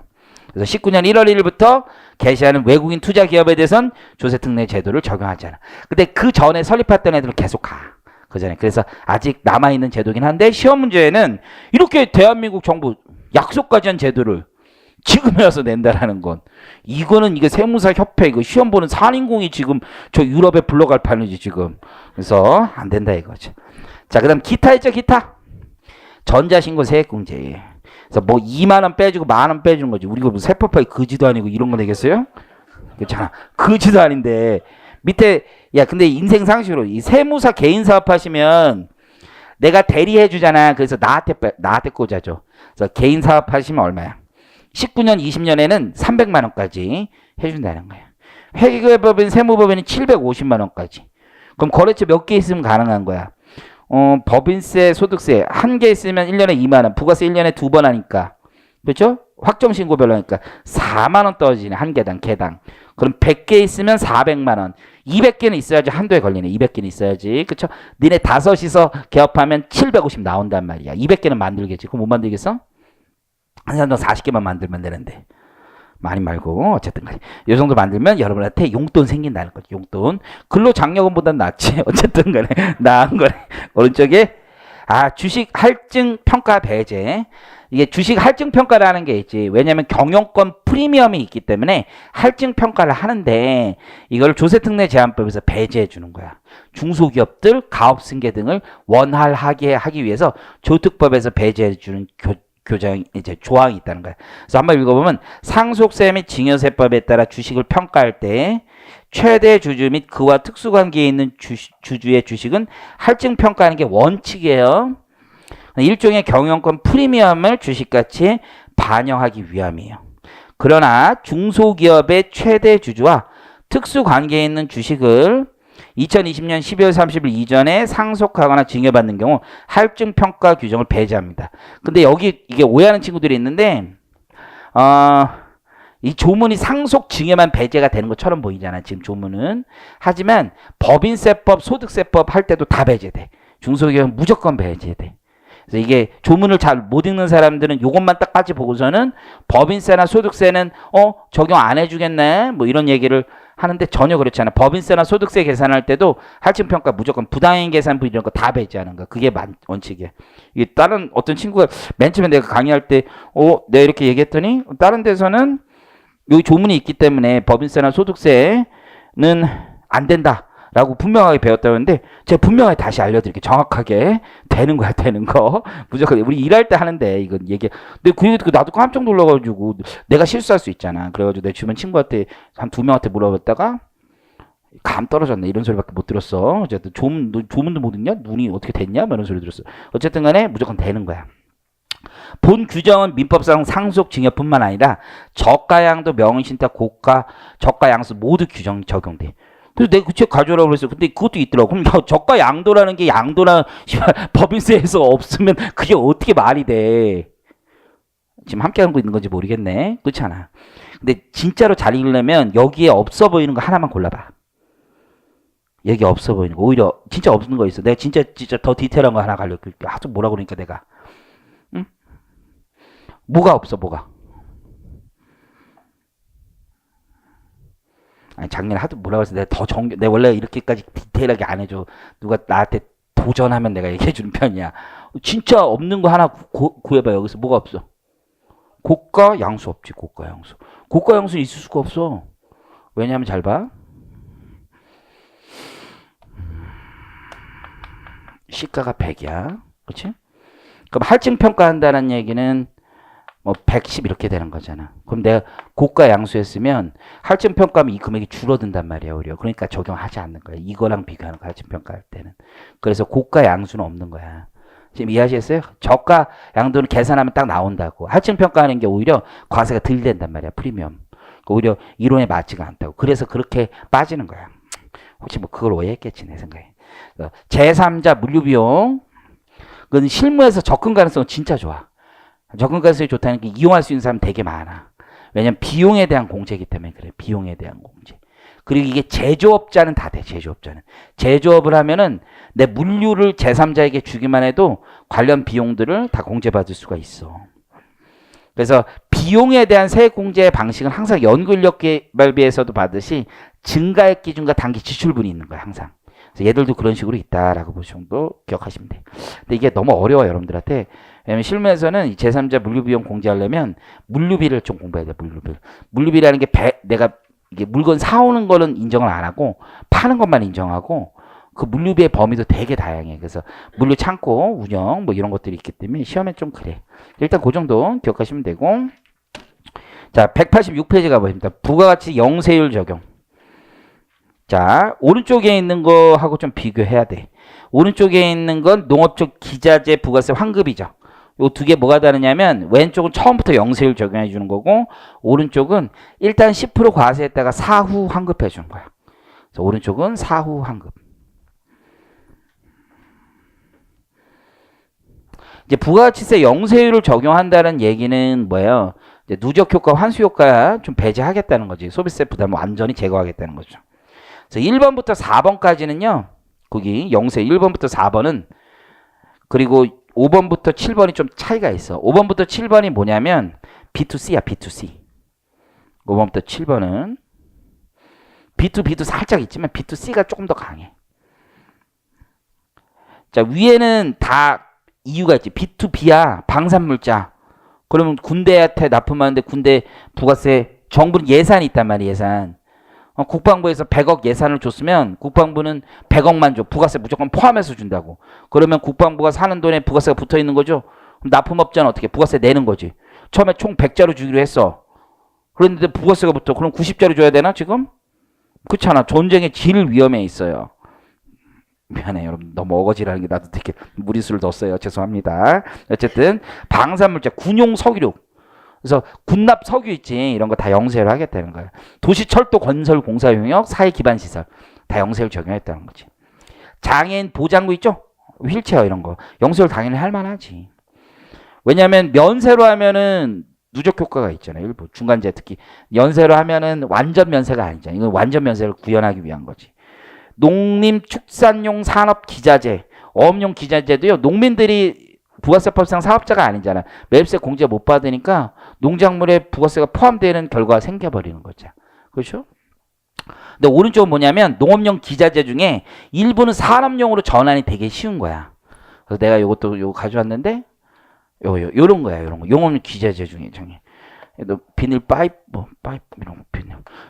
그래서 19년 1월 1일부터 개시하는 외국인 투자 기업에 대해서는 조세 특례 제도를 적용하지 않아. 근데 그 전에 설립했던 애들은 계속 가. 그전에. 그래서 아직 남아있는 제도긴 한데 시험 문제에는 이렇게 대한민국 정부 약속까지 한 제도를 지금에 와서 낸다라는 건 이거는 이게 세무사 협회 이거 시험 보는 산인공이 지금 저 유럽에 불러갈 판이지 지금. 그래서 안 된다 이거죠. 자, 그다음 기타 있죠. 기타. 전자신고 세액공제. 그래서 뭐 2만 원 빼주고 만 원 빼주는 거지. 우리가 뭐 세법하기 그지도 아니고 이런 거 되겠어요? 그렇잖아. 그지도 아닌데 밑에 야 근데 인생 상식으로 이 세무사 개인 사업 하시면 내가 대리해 주잖아. 그래서 나한테 꽂아줘. 그래서 개인 사업 하시면 얼마야? 19년 20년에는 300만 원까지 해준다는 거야. 회계법인 세무법인은 750만 원까지. 그럼 거래처 몇 개 있으면 가능한 거야? 법인세, 소득세 한 개 있으면 1년에 2만 원, 부가세 1년에 2번 하니까. 그렇죠? 확정신고별로 하니까 4만 원 떨어지네. 한 개당 개당. 그럼 100개 있으면 400만 원. 200개는 있어야지 한도에 걸리네. 200개는 있어야지. 그렇죠? 니네 다섯이서 개업하면 750 나온단 말이야. 200개는 만들겠지. 그럼 못 만들겠어? 한 사람당 40개만 만들면 되는데. 많이 말고 어쨌든 간에 이 정도 만들면 여러분한테 용돈 생긴다는 거죠. 용돈. 근로장려금보다는 낫지. 어쨌든 간에 나은 거네. 오른쪽에 주식 할증 평가 배제. 이게 주식 할증 평가라는 게 있지. 왜냐하면 경영권 프리미엄이 있기 때문에 할증 평가를 하는데 이걸 조세특례 제한법에서 배제해 주는 거야. 중소기업들, 가업승계 등을 원활하게 하기 위해서 조특법에서 배제해 주는 조항이 있다는 거야. 그래서 한번 읽어보면 상속세 및 증여세법에 따라 주식을 평가할 때 최대 주주 및 그와 특수관계에 있는 주주의 주식은 할증 평가하는 게 원칙이에요. 일종의 경영권 프리미엄을 주식가치에 반영하기 위함이에요. 그러나 중소기업의 최대 주주와 특수관계에 있는 주식을 2020년 12월 30일 이전에 상속하거나 증여받는 경우 할증평가 규정을 배제합니다. 근데 여기 이게 오해하는 친구들이 있는데 이 조문이 상속 증여만 배제가 되는 것처럼 보이잖아, 지금 조문은. 하지만 법인세법, 소득세법 할 때도 다 배제돼. 중소기업은 무조건 배제돼. 그래서 이게 조문을 잘 못 읽는 사람들은 이것만 딱 까지 보고서는 법인세나 소득세는 적용 안 해주겠네 뭐 이런 얘기를 하는데 전혀 그렇지 않아. 법인세나 소득세 계산할 때도 할증평가 무조건 부당이익 계산부 이런 거 다 배제하는 거야. 그게 원칙이야. 이게 다른 어떤 친구가 맨 처음에 내가 강의할 때 내가 이렇게 얘기했더니 다른 데서는 여기 조문이 있기 때문에 법인세나 소득세는 안 된다 라고 분명하게 배웠다는데 제가 분명하게 다시 알려드릴게요. 정확하게 되는 거야, 되는 거. 무조건 우리 일할 때 하는데 이건 얘기. 근데 그 나도 깜짝 놀라가지고 내가 실수할 수 있잖아. 그래가지고 내 주변 친구한테 한 2명한테 물어봤다가 감 떨어졌네 이런 소리밖에 못 들었어. 어쨌든 조문도 못 읽냐? 눈이 어떻게 됐냐? 뭐 이런 소리 들었어. 어쨌든 간에 무조건 되는 거야. 본 규정은 민법상 상속증여뿐만 아니라 저가양도, 명의신탁, 고가, 저가양수 모두 규정 적용돼. 그래서 내가 그 책 가져오라고 그랬어. 근데 그것도 있더라고. 그럼 저가양도라는 게 양도나 법인세에서 없으면 그게 어떻게 말이 돼. 지금 함께 하고 있는 건지 모르겠네. 그렇지 않아. 근데 진짜로 잘 읽으려면 여기에 없어 보이는 거 하나만 골라봐. 여기 없어 보이는 거. 오히려 진짜 없는 거 있어. 내가 진짜 더 디테일한 거 하나 가려고. 하도 뭐라 그러니까 내가. 응? 뭐가 없어, 뭐가? 아니, 작년에 하도 뭐라고 해서 내가 원래 이렇게까지 디테일하게 안 해줘. 누가 나한테 도전하면 내가 얘기해주는 편이야. 진짜 없는 거 하나 구해봐. 여기서 뭐가 없어? 고가 양수 없지. 고가 양수. 고가 양수 있을 수가 없어. 왜냐하면 잘 봐. 시가가 100이야. 그렇지? 그럼 할증평가한다는 얘기는 뭐 110 이렇게 되는 거잖아. 그럼 내가 고가 양수했으면 할증평가하면 이 금액이 줄어든단 말이야. 오히려. 그러니까 적용하지 않는 거야. 이거랑 비교하는 거야. 할증평가할 때는. 그래서 고가 양수는 없는 거야. 지금 이해하시겠어요? 저가 양도는 계산하면 딱 나온다고. 할증평가하는 게 오히려 과세가 덜 된단 말이야. 프리미엄. 오히려 이론에 맞지가 않다고. 그래서 그렇게 빠지는 거야. 혹시 뭐 그걸 오해했겠지 내 생각에. 제3자 물류비용. 그건 실무에서 접근 가능성은 진짜 좋아. 접근 가능성이 좋다는 게 이용할 수 있는 사람 되게 많아. 왜냐면 비용에 대한 공제이기 때문에 그래. 비용에 대한 공제. 그리고 이게 제조업자는 다 돼. 제조업자는. 제조업을 하면은 내 물류를 제3자에게 주기만 해도 관련 비용들을 다 공제받을 수가 있어. 그래서 비용에 대한 세액 공제 방식은 항상 연구인력개발비에서도 받듯이 증가액 기준과 단기 지출분이 있는 거야. 항상. 그래서 얘들도 그런 식으로 있다라고 보시면 기억하시면 돼. 근데 이게 너무 어려워요. 여러분들한테. 왜냐면 실무에서는 제3자 물류비용 공제하려면 물류비를 좀 공부해야 돼. 물류비라는 게 내가 이게 물건 사오는 거는 인정을 안 하고 파는 것만 인정하고 그 물류비의 범위도 되게 다양해. 그래서 물류 창고 운영 뭐 이런 것들이 있기 때문에 시험에 좀 그래. 일단 그 정도 기억하시면 되고. 자, 186페이지 가보십니다. 부가가치 영세율 적용. 자, 오른쪽에 있는 거하고 좀 비교해야 돼. 오른쪽에 있는 건 농업적 기자재 부가세 환급이죠. 요 두 개 뭐가 다르냐면 왼쪽은 처음부터 영세율 적용해 주는 거고 오른쪽은 일단 10% 과세했다가 사후 환급해 주는 거야. 그래서 오른쪽은 사후 환급. 이제 부가가치세 영세율을 적용한다는 얘기는 뭐예요? 이제 누적 효과, 환수 효과 좀 배제하겠다는 거지. 소비세 부담을 완전히 제거하겠다는 거죠. 그래서 1번부터 4번까지는요. 거기 영세 1번부터 4번은 그리고 5번부터 7번이 좀 차이가 있어. 5번부터 7번이 뭐냐면 B2C야. B2C. 5번부터 7번은 B2B도 살짝 있지만 B2C가 조금 더 강해. 자, 위에는 다 이유가 있지. B2B야. 방산물자. 그러면 군대한테 납품하는데 군대 부가세 정부는 예산이 있단 말이야. 예산. 국방부에서 100억 예산을 줬으면 국방부는 100억만 줘. 부가세 무조건 포함해서 준다고. 그러면 국방부가 사는 돈에 부가세가 붙어 있는 거죠. 그럼 납품업자는 어떻게 부가세 내는 거지. 처음에 총 100자루 주기로 했어. 그런데 부가세가 붙어. 그럼 90자루 줘야 되나 지금? 그렇잖아. 전쟁의 질 위험에 있어요. 미안해 여러분. 너무 어거지라는 게 나도 되게 무리수를 뒀어요. 죄송합니다. 어쨌든 방산물자 군용 석유. 그래서 군납 석유 있지. 이런 거 다 영세율 하겠다는 거야. 도시철도 건설 공사 용역 사회 기반 시설 다 영세율 적용했다는 거지. 장애인 보장구 있죠? 휠체어 이런 거 영세율 당연히 할 만하지. 왜냐하면 면세로 하면은 누적 효과가 있잖아요. 일부 중간재 특히 연세로 하면은 완전 면세가 아니잖아요. 이건 완전 면세를 구현하기 위한 거지. 농림축산용 산업기자재, 어업용 기자재도요. 농민들이 부가세법상 사업자가 아니잖아. 매입세 공제 못 받으니까 농작물에 부가세가 포함되는 결과가 생겨버리는 거죠. 그렇죠? 근데 오른쪽은 뭐냐면 농업용 기자재 중에 일부는 산업용으로 전환이 되게 쉬운 거야. 그래서 내가 요거 가져왔는데 요런 거야. 요런 거. 용업용 기자재 중에 비닐 파이프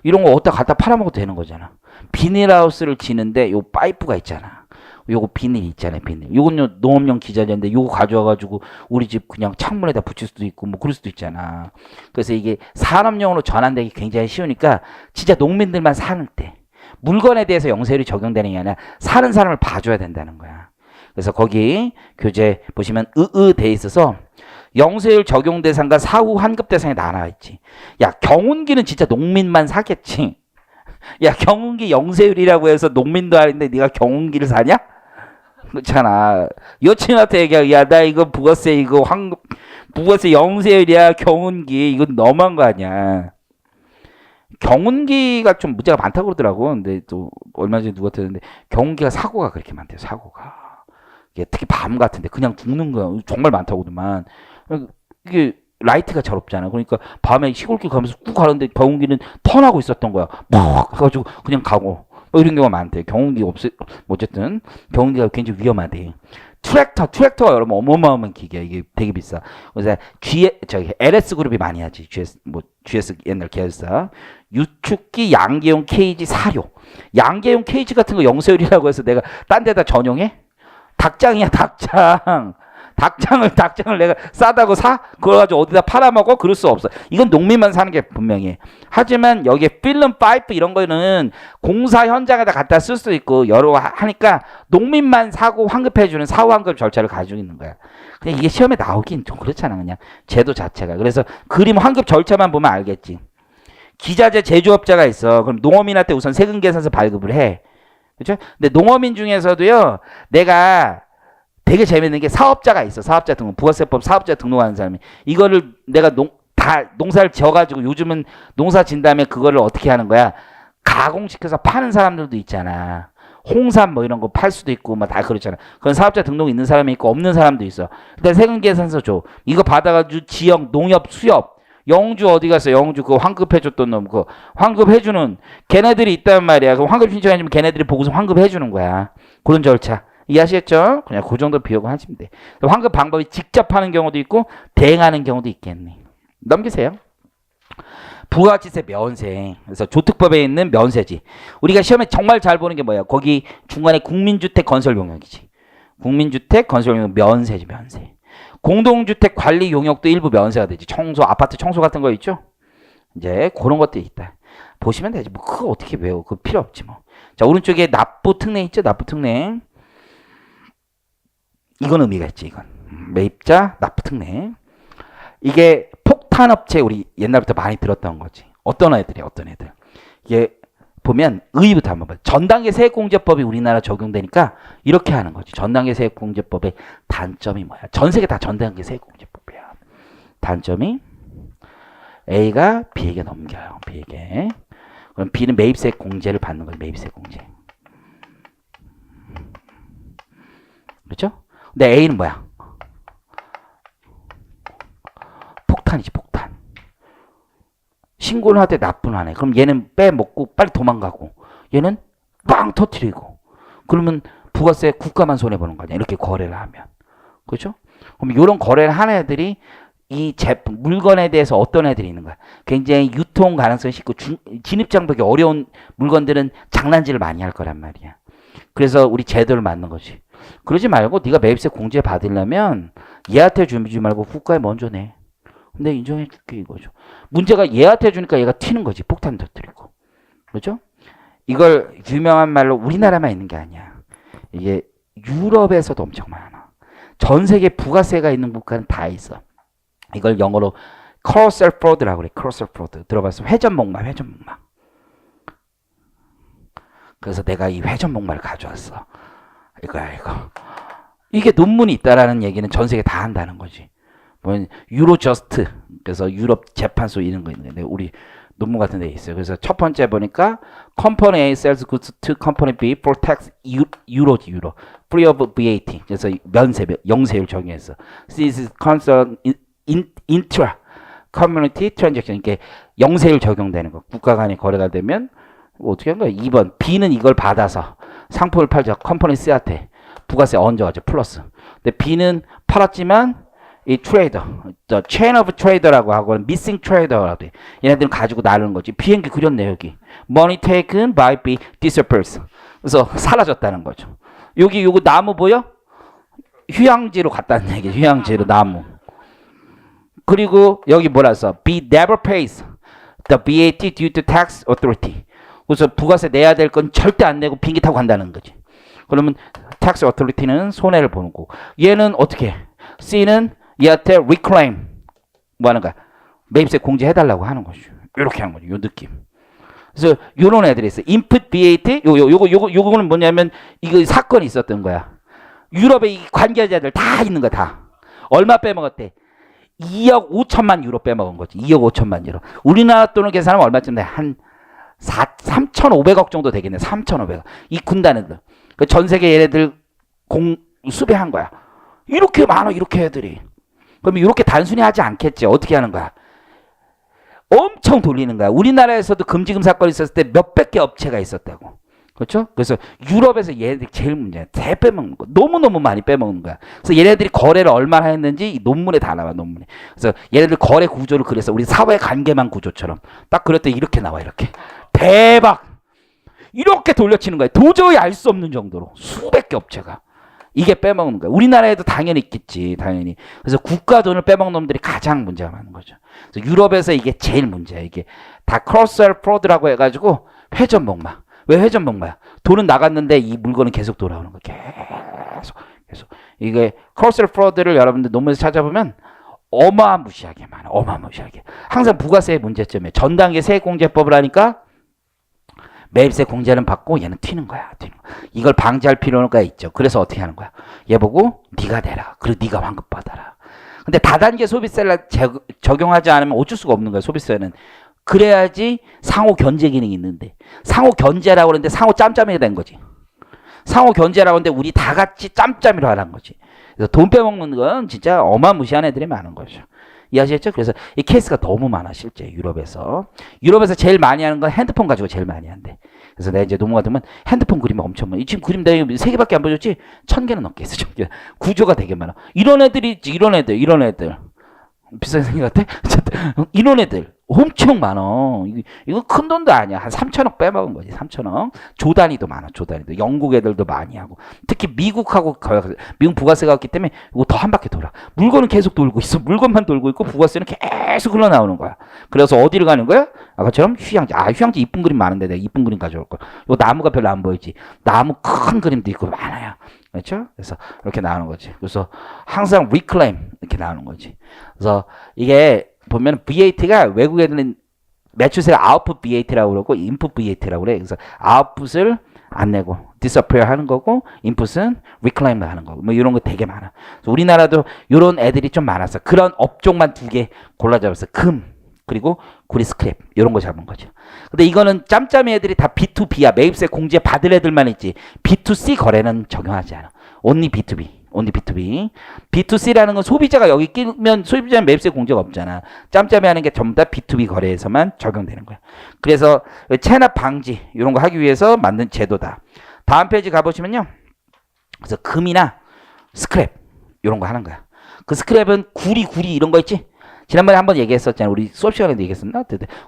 이런 거 어디다 갖다 팔아먹어도 되는 거잖아. 비닐하우스를 지는데 요 파이프가 있잖아. 요거 비닐 있잖아요. 비닐. 요건 농업용 기자재인데 요거 가져와가지고 우리 집 그냥 창문에다 붙일 수도 있고 뭐 그럴 수도 있잖아. 그래서 이게 산업용으로 전환되기 굉장히 쉬우니까 진짜 농민들만 사는 때 물건에 대해서 영세율이 적용되는 게 아니라 사는 사람을 봐줘야 된다는 거야. 그래서 거기 교재 보시면 돼 있어서 영세율 적용 대상과 사후 환급 대상이 나눠 있지. 야, 경운기는 진짜 농민만 사겠지. 야, 경운기 영세율이라고 해서 농민도 아닌데 네가 경운기를 사냐? 그렇잖아. 여친한테 얘기하고 야, 나 이거 부가세 이거 부가세 영세율이야. 경운기 이건 너무한 거 아니야. 경운기가 좀 문제가 많다고 그러더라고. 근데 또 얼마 전에 누가 들었는데 경운기가 사고가 그렇게 많대요. 사고가. 특히 밤 같은데 그냥 죽는 거야. 정말 많다고만. 이게 라이트가 잘 없잖아. 그러니까 밤에 시골길 가면서 꾹 가는데 경운기는 턴하고 있었던 거야. 막 해가지고 그냥 가고 뭐 이런 경우가 많대. 경운기 어쨌든 경운기가 굉장히 위험하대. 트랙터가 여러분 어마어마한 기계야. 이게 되게 비싸. 그래서 LS 그룹이 많이 하지. GS 옛날 계열사. 유축기 양계용 케이지 사료. 양계용 케이지 같은 거 영세율이라고 해서 내가 딴 데다 전용해? 닭장이야, 닭장. 닭장을 내가 싸다고 사? 그걸 가지고 어디다 팔아먹어? 그럴 수 없어. 이건 농민만 사는 게 분명해. 하지만 여기에 필름 파이프 이런 거는 공사 현장에다 갖다 쓸 수도 있고 여러 하니까 농민만 사고 환급해주는 사후 환급 절차를 가지고 있는 거야. 그냥 이게 시험에 나오긴 좀 그렇잖아. 그냥 제도 자체가. 그래서 그림 환급 절차만 보면 알겠지. 기자재 제조업자가 있어. 그럼 농어민한테 우선 세금 계산서 발급을 해. 그렇죠? 근데 농어민 중에서도요. 내가 되게 재밌는 게 사업자가 있어. 사업자 등록. 부가세법 사업자 등록하는 사람이. 이거를 내가 농사를 지어가지고 요즘은 농사 진 다음에 그거를 어떻게 하는 거야? 가공시켜서 파는 사람들도 있잖아. 홍삼 뭐 이런 거 팔 수도 있고 뭐 다 그렇잖아. 그런 사업자 등록 있는 사람이 있고 없는 사람도 있어. 일단 세금 계산서 줘. 이거 받아가지고 지역 농협 수협. 영주 어디 갔어? 영주 그거 환급해줬던 놈 그거 환급해주는 걔네들이 있단 말이야. 그럼 환급 신청해주면 걔네들이 보고서 환급해주는 거야. 그런 절차. 이해하시겠죠? 그냥 그 정도 비용을 하시면 돼. 환급 방법이 직접 하는 경우도 있고 대행하는 경우도 있겠네. 넘기세요. 부가가치세 면세. 그래서 조특법에 있는 면세지. 우리가 시험에 정말 잘 보는 게 뭐야? 거기 중간에 국민주택 건설 용역이지. 국민주택 건설 용역 면세지, 면세. 공동주택 관리 용역도 일부 면세가 되지. 청소, 아파트 청소 같은 거 있죠? 이제 그런 것들이 있다. 보시면 되지. 뭐 그거 어떻게 외워? 그거 필요 없지 뭐. 자, 오른쪽에 납부 특례 있죠? 납부 특례. 이건 의미가 있지. 이건 매입자 납부 특례. 이게 폭탄업체 우리 옛날부터 많이 들었던 거지. 어떤 애들? 이게 보면 의의부터 한번 봐요. 전단계 세액공제법이 우리나라 적용되니까 이렇게 하는 거지. 전단계 세액공제법의 단점이 뭐야? 전 세계 다 전단계 세액공제법이야. 단점이 A가 B에게 넘겨요. B에게. 그럼 B는 매입세 공제를 받는 거예요. 매입세 공제. 그렇죠? 근데 A는 뭐야? 폭탄이지, 폭탄. 신고를 하되 납부는 안 해. 그럼 얘는 빼먹고 빨리 도망가고 얘는 빵 터뜨리고 그러면 부가세 국가만 손해보는 거 아니야. 이렇게 거래를 하면. 그렇죠? 그럼 이런 거래를 하는 애들이 이 제품, 물건에 대해서 어떤 애들이 있는 거야. 굉장히 유통 가능성이 쉽고 진입장벽이 어려운 물건들은 장난질을 많이 할 거란 말이야. 그래서 우리 제도를 만든 거지. 그러지 말고 네가 매입세 공제 받으려면 얘한테 주지 말고 국가에 먼저 내. 근데 인정해 줄게 이거죠. 문제가 얘한테 주니까 얘가 튀는 거지. 폭탄 터뜨리고. 그렇죠? 이걸 유명한 말로 우리나라만 있는 게 아니야. 이게 유럽에서도 엄청 많아. 전 세계 부가세가 있는 국가는 다 있어. 이걸 영어로 carousel fraud라고 그래. carousel fraud. 들어봤어? 회전목마. 그래서 내가 이 회전목마를 가져왔어. 이거야, 이거. 이게 논문이 있다라는 얘기는 전 세계 다 한다는 거지. 뭐 유로저스트 그래서 유럽 재판소 이런 거 있는데 우리 논문 같은 데 있어요. 그래서 첫 번째 보니까 Company A sells goods to Company B for tax 유로지 유로 free of VAT 그래서 면세 영세율 적용해서 this is concern intra community transaction 이게 영세율 적용되는 거 국가 간의 거래가 되면 뭐 어떻게 한 거야? 2번 B는 이걸 받아서 상품을 팔죠. 컴퍼니 C한테 부가세 얹어가지고 플러스. 근데 B는 팔았지만 이 트레이더, 체인 오브 트레이더라고 하고 미싱 트레이더라고 돼. 얘네들은 가지고 나르는 거지. 비행기 그렸네 여기. Money taken by B disappears. 그래서 사라졌다는 거죠. 여기 요거 나무 보여? 휴양지로 갔다는 얘기. 휴양지로 나무. 그리고 여기 뭐라 써? B never pays the VAT due to tax authority. 그래서 부가세 내야 될 건 절대 안 내고 비행기 타고 간다는 거지. 그러면 tax authority는 손해를 보는 거고. 얘는 어떻게 해? C는 얘한테 reclaim 뭐 하는 거야? 매입세 공제해달라고 하는 거죠. 이렇게 하는 거죠. 요 느낌. 그래서 요런 애들이 있어요. input VAT 요거는 뭐냐면 이거 사건이 있었던 거야. 유럽에 이 관계자들 다 있는 거야 다. 얼마 빼먹었대? 2억 5천만 유로 빼먹은 거지. 2억 5천만 유로. 우리나라 돈을 계산하면 얼마쯤 돼? 한 3,500억 정도 되겠네. 3,500억. 이 군단애들. 전 세계 얘네들 수배한 거야. 이렇게 많아 이렇게 애들이. 그러면 이렇게 단순히 하지 않겠지. 어떻게 하는 거야? 엄청 돌리는 거야. 우리나라에서도 금지금 사건이 있었을 때 몇백 개 업체가 있었다고. 그렇죠? 그래서 유럽에서 얘네들이 제일 문제야. 대 빼먹는 거. 너무너무 많이 빼먹는 거야. 그래서 얘네들이 거래를 얼마나 했는지 이 논문에 다 나와. 논문에. 그래서 얘네들 거래 구조를 그래서 우리 사회 관계망 구조처럼 딱 그랬더니 이렇게 나와. 이렇게. 대박! 이렇게 돌려치는 거야. 도저히 알 수 없는 정도로. 수백 개 업체가. 이게 빼먹는 거야. 우리나라에도 당연히 있겠지. 당연히. 그래서 국가 돈을 빼먹는 놈들이 가장 문제가 많은 거죠. 그래서 유럽에서 이게 제일 문제야. 이게 다 크로스셀 프로드라고 해가지고 회전목마. 왜 회전목마야? 돈은 나갔는데 이 물건은 계속 돌아오는 거야. 계속. 이게 크로스셀 프로드를 여러분들 논문에서 찾아보면 어마무시하게 많아. 어마무시하게. 항상 부가세의 문제점이에요. 전 단계 세액공제법을 하니까 매입세 공제는 받고 얘는 튀는 거야. 이걸 방지할 필요가 있죠. 그래서 어떻게 하는 거야? 얘 보고 네가 내라. 그리고 네가 환급 받아라. 근데 다단계 소비세를 적용하지 않으면 어쩔 수가 없는 거야. 소비세는. 그래야지 상호 견제 기능이 있는데 상호 견제라고 그러는데 상호 짬짬이가 된 거지. 상호 견제라고 하는데 우리 다 같이 짬짬이로 하라는 거지. 그래서 돈 빼먹는 건 진짜 어마무시한 애들이 많은 거죠. 이해하시겠죠? 그래서 이 케이스가 너무 많아 실제 유럽에서. 유럽에서 제일 많이 하는 건 핸드폰 가지고 제일 많이 한대. 그래서 내가 이제 논문 같으면 핸드폰 그림 엄청 많아. 지금 그림 내가 3개밖에 안 보여줬지? 1000개는 넘게 있어. 1000개. 구조가 되게 많아. 이런 애들이 있지. 이런 애들. 비싼 생각 같아? 이런 애들 엄청 많어. 이거 큰 돈도 아니야. 한 3천억 빼먹은 거지. 3천억. 조 단위도 많아. 조 단위도. 영국 애들도 많이 하고. 특히 미국하고 미국 부가세가 없기 때문에 이거 더 한 바퀴 돌아. 물건은 계속 돌고 있어. 물건만 돌고 있고 부가세는 계속 흘러나오는 거야. 그래서 어디를 가는 거야? 아까처럼 휴양지. 휴양지 이쁜 그림 많은데 내가 이쁜 그림 가져올 걸. 요 나무가 별로 안 보이지. 나무 큰 그림도 있고 많아요. 그렇죠? 그래서 이렇게 나오는 거지. 그래서 항상 reclaim 이렇게 나오는 거지. 그래서 이게 보면 VAT가 외국 애들은 매출세가 아웃풋 VAT라고 그러고 인풋 VAT라고 그래. 그래서 아웃풋을 안 내고 disappear 하는 거고 인풋은 reclaim 하는 거고 뭐 이런 거 되게 많아. 그래서 우리나라도 이런 애들이 좀 많았어. 그런 업종만 2개 골라 잡았어. 금 그리고 구리 스크랩 이런 거 잡은 거죠. 근데 이거는 짬짬이 애들이 다 B2B야. 매입세 공제 받을 애들만 있지. B2C 거래는 적용하지 않아. only B2B. only B2B. B2C라는 건 소비자가 여기 끼면 소비자는 매입세 공제가 없잖아. 짬짬이 하는 게 전부 다 B2B 거래에서만 적용되는 거야. 그래서 체납 방지 이런 거 하기 위해서 만든 제도다. 다음 페이지 가보시면요. 그래서 금이나 스크랩 이런 거 하는 거야. 그 스크랩은 구리 이런 거 있지? 지난번에 한번 얘기했었잖아요. 우리 수업 시간에도 얘기했었나?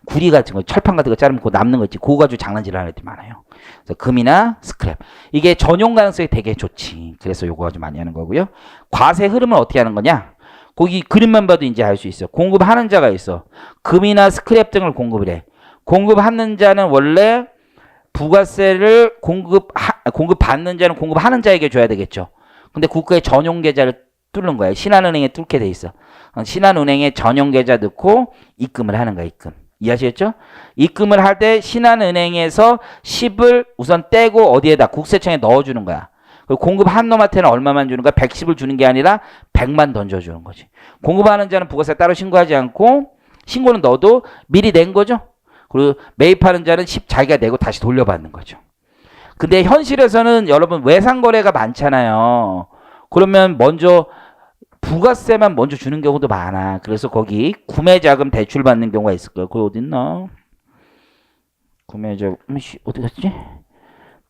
구리 같은 거, 철판 같은 거 자르면 그거 남는 거 있지. 그거 가지고 장난질 하는 애들이 많아요. 그래서 금이나 스크랩. 이게 전용 가능성이 되게 좋지. 그래서 요거 가지고 많이 하는 거고요. 과세 흐름은 어떻게 하는 거냐? 거기 그림만 봐도 이제 알 수 있어. 공급하는 자가 있어. 금이나 스크랩 등을 공급을 해. 공급하는 자는 원래 부가세를 공급받는 자는 공급하는 자에게 줘야 되겠죠. 근데 국가의 전용 계좌를 뚫는 거야. 신한은행에 뚫게 돼 있어. 신한은행에 전용 계좌 넣고 입금을 하는 거야. 입금. 이해하시겠죠? 입금을 할 때 신한은행에서 10을 우선 떼고 어디에다 국세청에 넣어주는 거야. 그리고 공급한 놈한테는 얼마만 주는 거야? 110을 주는 게 아니라 100만 던져주는 거지. 공급하는 자는 부가세 따로 신고하지 않고 신고는 너도 미리 낸 거죠. 그리고 매입하는 자는 10 자기가 내고 다시 돌려받는 거죠. 근데 현실에서는 여러분 외상거래가 많잖아요. 그러면 먼저 부가세만 먼저 주는 경우도 많아. 그래서 거기 구매자금 대출 받는 경우가 있을 거예요. 그거 어딨나? 구매자금 어디 갔지?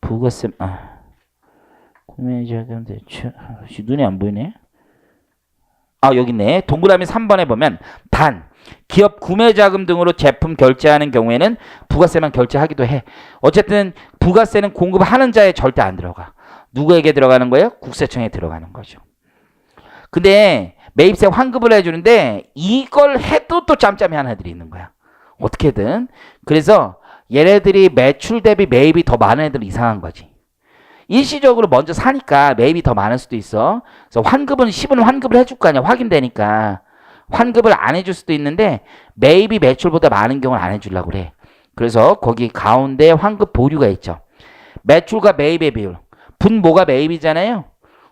부가세 구매자금 대출 눈이 안 보이네. 여기 있네. 동그라미 3번에 보면 단 기업 구매자금 등으로 제품 결제하는 경우에는 부가세만 결제하기도 해. 어쨌든 부가세는 공급하는 자에 절대 안 들어가. 누구에게 들어가는 거예요? 국세청에 들어가는 거죠. 근데 매입세 환급을 해주는데 이걸 해도 또 짬짬이 하는 애들이 있는 거야. 어떻게든. 그래서 얘네들이 매출 대비 매입이 더 많은 애들은 이상한 거지. 일시적으로 먼저 사니까 매입이 더 많을 수도 있어. 그래서 환급은 10은 환급을 해줄 거 아니야. 확인되니까. 환급을 안 해줄 수도 있는데 매입이 매출보다 많은 경우는 안 해주려고 그래. 그래서 거기 가운데 환급 보류가 있죠. 매출과 매입의 비율. 분모가 매입이잖아요.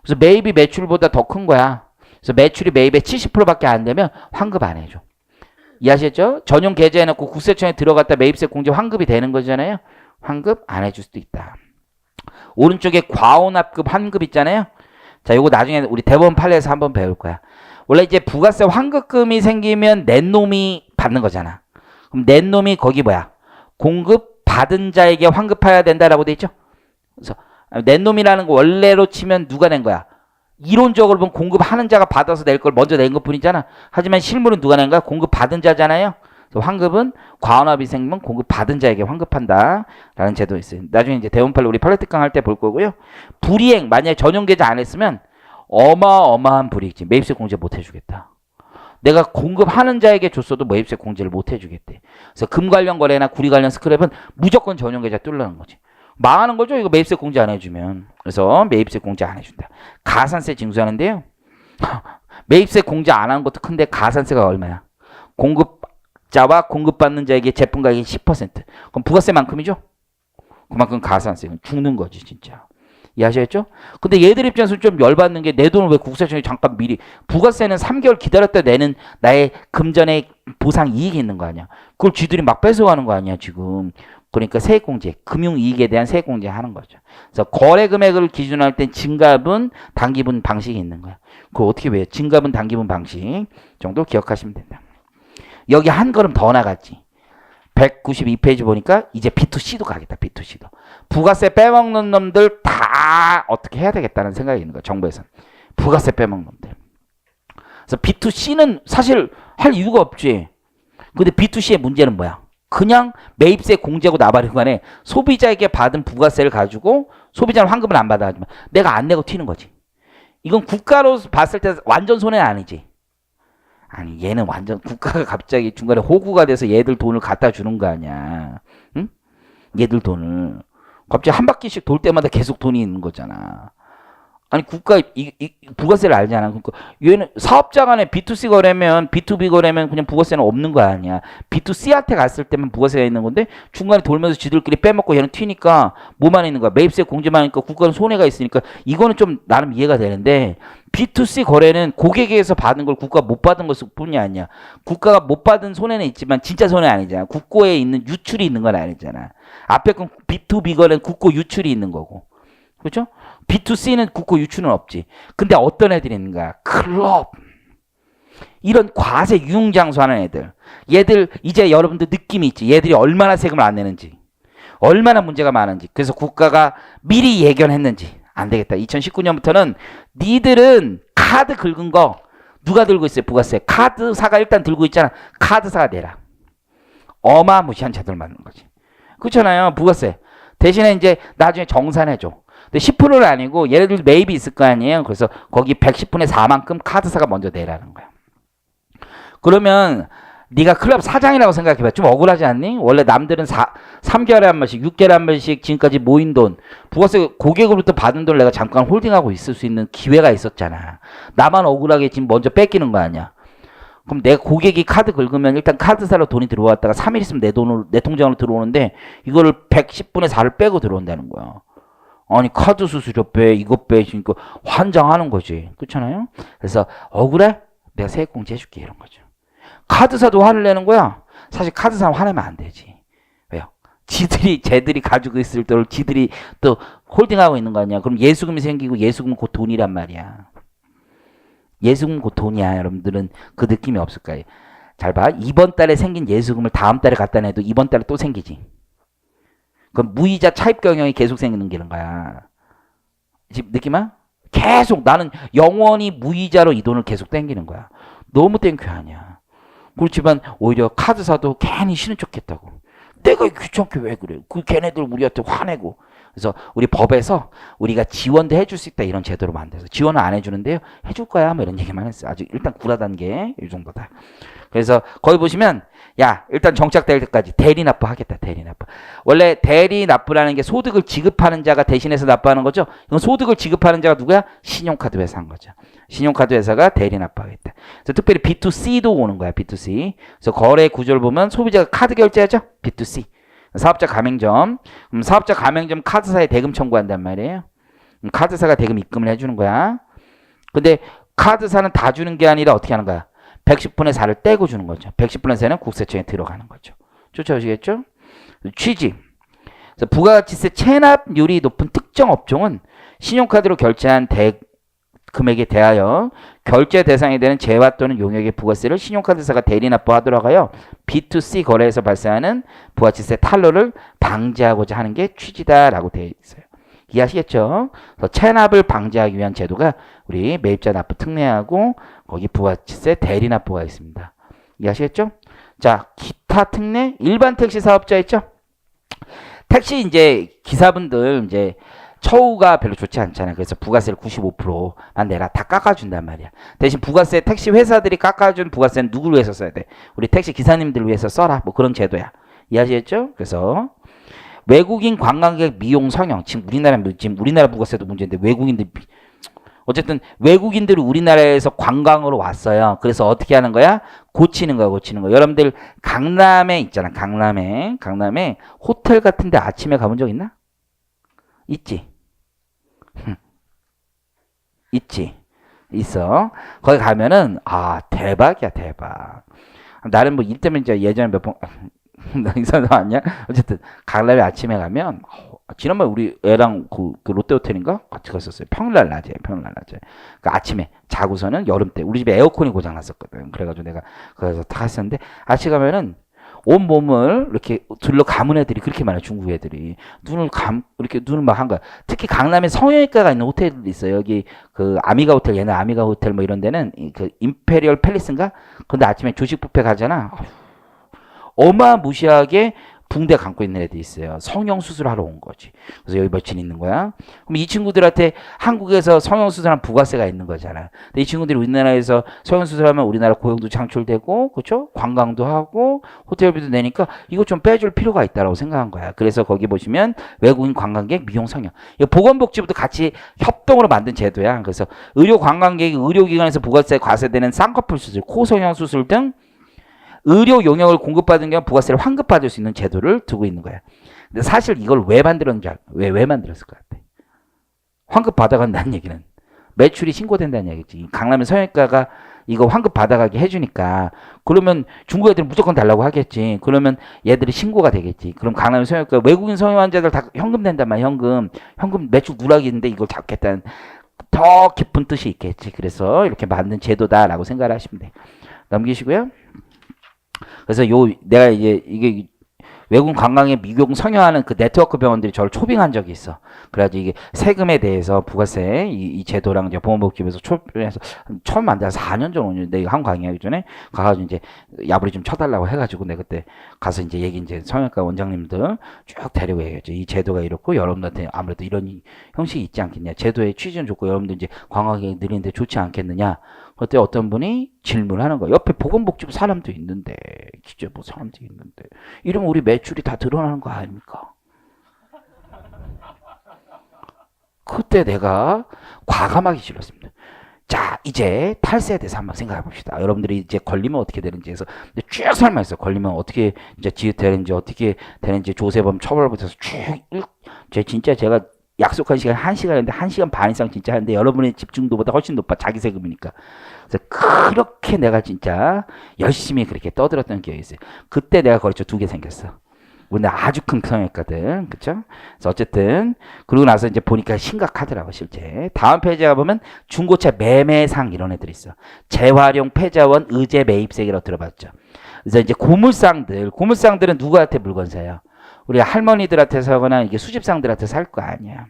그래서 매입이 매출보다 더 큰 거야. 그래서 매출이 매입의 70%밖에 안 되면 환급 안 해줘. 이해하셨죠? 전용 계좌해놓고 국세청에 들어갔다 매입세 공제 환급이 되는 거잖아요. 환급 안 해줄 수도 있다. 오른쪽에 과온합급 환급 있잖아요. 자, 요거 나중에 우리 대법원 판례에서 한번 배울 거야. 원래 이제 부가세 환급금이 생기면 낸 놈이 받는 거잖아. 그럼 낸 놈이 거기 뭐야? 공급 받은 자에게 환급해야 된다라고 돼 있죠? 그래서 낸 놈이라는 거 원래로 치면 누가 낸 거야? 이론적으로 보면 공급하는 자가 받아서 낼 걸 먼저 낸 것 뿐이잖아. 하지만 실물은 누가 낸 거야? 공급 받은 자잖아요. 그래서 환급은 과언합이 생기면 공급 받은 자에게 환급한다 라는 제도 있어요. 나중에 이제 대원팔로 우리 팔레특강 할 때 볼 거고요. 불이행 만약에 전용 계좌 안 했으면 어마어마한 불이익지. 매입세 공제 못 해주겠다. 내가 공급하는 자에게 줬어도 매입세 공제를 못 해주겠대. 그래서 금 관련 거래나 구리 관련 스크랩은 무조건 전용 계좌 뚫는 거지. 망하는 거죠. 이거 매입세 공제 안 해주면. 그래서 매입세 공제 안 해준다. 가산세 징수하는데요. 매입세 공제 안 하는 것도 큰데 가산세가 얼마야? 공급자와 공급받는 자에게 제품 가격이 10%. 그럼 부가세만큼이죠? 그만큼 가산세는 죽는 거지 진짜. 이해하셨죠? 근데 얘들 입장에서 좀 열받는 게 내 돈을 왜 국세청에 잠깐 미리 부가세는 3개월 기다렸다 내는 나의 금전의 보상 이익이 있는 거 아니야. 그걸 쥐들이 막 뺏어가는 거 아니야 지금. 그러니까 세액공제, 금융이익에 대한 세액공제 하는 거죠. 그래서 거래 금액을 기준으로 할 땐 증가분, 당기분 방식이 있는 거야. 그거 어떻게 왜? 증가분, 당기분 방식 정도 기억하시면 된다. 여기 한 걸음 더 나갔지. 192페이지 보니까 이제 B2C도 가겠다. B2C도. 부가세 빼먹는 놈들 다 어떻게 해야 되겠다는 생각이 있는 거야. 정부에서는. 부가세 빼먹는 놈들. 그래서 B2C는 사실 할 이유가 없지. 근데 B2C의 문제는 뭐야? 그냥 매입세 공제고 나발이고 간에 소비자에게 받은 부가세를 가지고 소비자는 환급을 안 받아가지고 내가 안 내고 튀는 거지. 이건 국가로 봤을 때 완전 손해는 아니지. 아니 얘는 완전 국가가 갑자기 중간에 호구가 돼서 얘들 돈을 갖다 주는 거 아니야. 응? 얘들 돈을 갑자기 한 바퀴씩 돌 때마다 계속 돈이 있는 거잖아. 아니 국가 부가세를 알잖아. 그러니까 얘는 사업자 간에 B2C 거래면 B2B 거래면 그냥 부가세는 없는 거 아니야. B2C한테 갔을 때만 부가세가 있는 건데 중간에 돌면서 지들끼리 빼먹고 얘는 튀니까 뭐만 있는 거야. 매입세 공제만 하니까 국가는 손해가 있으니까 이거는 좀 나름 이해가 되는데 B2C 거래는 고객에게서 받은 걸 국가가 못 받은 것일 뿐이 아니야. 국가가 못 받은 손해는 있지만 진짜 손해 아니잖아. 국고에 있는 유출이 있는 건 아니잖아. 앞에 건 B2B 거래는 국고 유출이 있는 거고. 그렇죠? B2C는 국고 유출은 없지. 근데 어떤 애들이 있는가? 클럽. 이런 과세 유흥장소 하는 애들. 얘들 이제 여러분들 느낌이 있지. 얘들이 얼마나 세금을 안 내는지. 얼마나 문제가 많은지. 그래서 국가가 미리 예견했는지. 안 되겠다. 2019년부터는 니들은 카드 긁은 거 누가 들고 있어요? 부가세. 카드사가 일단 들고 있잖아. 카드사가 내라. 어마무시한 제도를 만드는 거지. 그렇잖아요. 부가세. 대신에 이제 나중에 정산해줘. 근데 10%는 아니고 얘네들 매입이 있을 거 아니에요. 그래서 거기 110분의 4만큼 카드사가 먼저 내라는 거야. 그러면 네가 클럽 사장이라고 생각해봐. 좀 억울하지 않니? 원래 남들은 3개월에 한 번씩 6개월에 한 번씩 지금까지 모인 돈 부가세 고객으로부터 받은 돈을 내가 잠깐 홀딩하고 있을 수 있는 기회가 있었잖아. 나만 억울하게 지금 먼저 뺏기는 거 아니야. 그럼 내 고객이 카드 긁으면 일단 카드사로 돈이 들어왔다가 3일 있으면 내 통장으로 들어오는데 이거를 110분의 4를 빼고 들어온다는 거야. 아니 카드 수수료 빼 이거 빼 그러니까 환장하는 거지. 그렇잖아요. 그래서 억울해? 내가 세액공제 해줄게 이런 거죠. 카드사도 화를 내는 거야. 사실 카드사 화내면 안 되지. 왜요? 쟤들이 가지고 있을 때 지들이 또 홀딩하고 있는 거 아니야. 그럼 예수금이 생기고 예수금은 곧 돈이란 말이야. 예수금은 곧 돈이야. 여러분들은 그 느낌이 없을 거예요. 잘 봐. 이번 달에 생긴 예수금을 다음 달에 갖다 내도 이번 달에 또 생기지. 그럼 무이자 차입 경영이 계속 생기는 거야. 지금 느낌 와? 계속 나는 영원히 무이자로 이 돈을 계속 땡기는 거야. 너무 땡큐 아니야. 그렇지만 오히려 카드사도 괜히 싫은 척 했다고. 내가 귀찮게 왜 그래. 그 걔네들 우리한테 화내고. 그래서 우리 법에서 우리가 지원도 해줄 수 있다 이런 제도로 만들어서 지원을 안 해주는데요. 해줄 거야 뭐 이런 얘기만 했어요. 아직 일단 구라단계 이 정도다. 그래서 거기 보시면 야 일단 정착될 때까지 대리납부 하겠다. 대리납부. 원래 대리납부라는 게 소득을 지급하는 자가 대신해서 납부하는 거죠. 이건 소득을 지급하는 자가 누구야? 신용카드 회사인 거죠. 신용카드 회사가 대리납부하겠다. 그래서 특별히 B2C도 오는 거야. B2C. 그래서 거래 구조를 보면 소비자가 카드 결제하죠. B2C. 사업자 가맹점. 사업자 가맹점 카드사에 대금 청구한단 말이에요. 카드사가 대금 입금을 해주는 거야. 근데 카드사는 다 주는 게 아니라 어떻게 하는 거야? 110분의 4를 떼고 주는 거죠. 110분의 4는 국세청에 들어가는 거죠. 쫓아오시겠죠? 취지. 그래서 부가가치세 체납률이 높은 특정 업종은 신용카드로 결제한 금액에 대하여 결제 대상이 되는 재화 또는 용역의 부가세를 신용카드사가 대리납부하도록 하여 B2C 거래에서 발생하는 부가가치세 탈루를 방지하고자 하는 게 취지다라고 되어 있어요. 이해하시겠죠? 그래서 체납을 방지하기 위한 제도가 우리 매입자 납부 특례하고 거기 부가가치세 대리납부가 있습니다. 이해하시겠죠? 자, 기타 특례 일반 택시 사업자 있죠? 택시 이제 기사분들 이제 처우가 별로 좋지 않잖아요. 그래서 부가세를 95%만 내라 다 깎아준단 말이야. 대신 부가세 택시 회사들이 깎아준 부가세는 누구를 위해서 써야 돼? 우리 택시 기사님들을 위해서 써라. 뭐 그런 제도야. 이해하시겠죠? 그래서 외국인 관광객 미용 성형 지금 우리나라 부가세도 문제인데 외국인들 어쨌든 외국인들이 우리나라에서 관광으로 왔어요. 그래서 어떻게 하는 거야? 고치는 거야. 여러분들 강남에 있잖아. 강남에 호텔 같은 데 아침에 가본 적 있나? 있지. 있지. 있어. 거기 가면은 아 대박이야 대박. 나는 뭐 일 때문에 이제 예전에 몇 번 나 이사도 아니야. 어쨌든 강남에 아침에 가면 지난번에 우리 애랑 그 롯데호텔인가 같이 갔었어요. 평일날 낮에. 그 아침에 자고서는 여름 때 우리 집에 에어컨이 고장 났었거든. 그래가지고 내가 그래서 다 했었는데 아침에 가면은 온 몸을 이렇게 둘러 감은 애들이 그렇게 많아요. 중국 애들이 이렇게 눈을 막 한 거야. 특히 강남에 성형외과가 있는 호텔들이 있어요. 여기 그 아미가 호텔, 옛날 아미가 호텔 뭐 이런 데는 그 임페리얼 팰리스인가? 근데 아침에 조식 뷔페 가잖아. 어마무시하게 붕대 감고 있는 애들이 있어요. 성형수술하러 온 거지. 그래서 여기 며칠 있는 거야. 그럼 이 친구들한테 한국에서 성형수술한 부가세가 있는 거잖아. 근데 이 친구들이 우리나라에서 성형수술하면 우리나라 고용도 창출되고, 그렇죠? 관광도 하고, 호텔비도 내니까 이거 좀 빼줄 필요가 있다라고 생각한 거야. 그래서 거기 보시면 외국인 관광객 미용 성형. 이거 보건복지부도 같이 협동으로 만든 제도야. 그래서 의료 관광객이 의료기관에서 부가세 과세되는 쌍꺼풀 수술, 코 성형 수술 등 의료 용역을 공급받은 경우 부가세를 환급받을 수 있는 제도를 두고 있는 거야. 근데 사실 이걸 왜 만들었는지 왜 만들었을 것 같아? 환급 받아간다는 얘기는 매출이 신고된다는 얘기지. 강남의 성형외과가 이거 환급 받아가게 해주니까 그러면 중국 애들은 무조건 달라고 하겠지. 그러면 얘들이 신고가 되겠지. 그럼 강남의 성형외과 외국인 성형 환자들 다 현금 낸단 말이야. 현금 매출 누락인데 이걸 잡겠다는 더 깊은 뜻이 있겠지. 그래서 이렇게 만든 제도다라고 생각을 하시면 돼. 넘기시고요. 그래서 내가 이제 이게 외국 관광에 미국 성형하는 그 네트워크 병원들이 저를 초빙한 적이 있어. 그래가지고 이게 세금에 대해서 부가세 이 제도랑 이제 보건복지부에서 초빙해서 처음 만나서 4년 전에 내가 한국 강의하기 전에 가가지고 이제 야부리 좀 쳐달라고 해가지고 내가 그때 가서 이제 이제 성형외과 원장님들 쭉 데리고 얘기했죠. 이 제도가 이렇고 여러분들한테 아무래도 이런 형식이 있지 않겠냐. 제도의 취지는 좋고 여러분들 이제 관광객이 느리는데 좋지 않겠느냐. 그때 어떤 분이 질문을 하는 거야. 옆에 보건복지부 사람도 있는데, 진짜 뭐 사람도 있는데, 이러면 우리 매출이 다 드러나는 거 아닙니까? 그때 내가 과감하게 질렀습니다. 자, 이제 탈세에 대해서 한번 생각해 봅시다. 여러분들이 이제 걸리면 어떻게 되는지 해서 쭉 설명했어요. 걸리면 어떻게 이제 지읒되는지, 어떻게 되는지 조세범 처벌부터 해서 쭉, 진짜 제가 약속한 시간 1시간인데 1시간 반 이상 진짜 하는데 여러분의 집중도보다 훨씬 높아. 자기 세금이니까. 그래서 그렇게 내가 진짜 열심히 그렇게 떠들었던 기억이 있어요. 그때 내가 거래처 2개 생겼어. 근데 아주 큰 성했거든. 그쵸? 그래서 어쨌든 그러고 나서 이제 보니까 심각하더라고 실제. 다음 페이지에 가보면 중고차 매매상 이런 애들이 있어. 재활용 패자원 의제 매입세계라고 들어봤죠. 그래서 이제 고물상들은 누구한테 물건 사요? 우리 할머니들한테 사거나 이게 수집상들한테 살 거 아니야.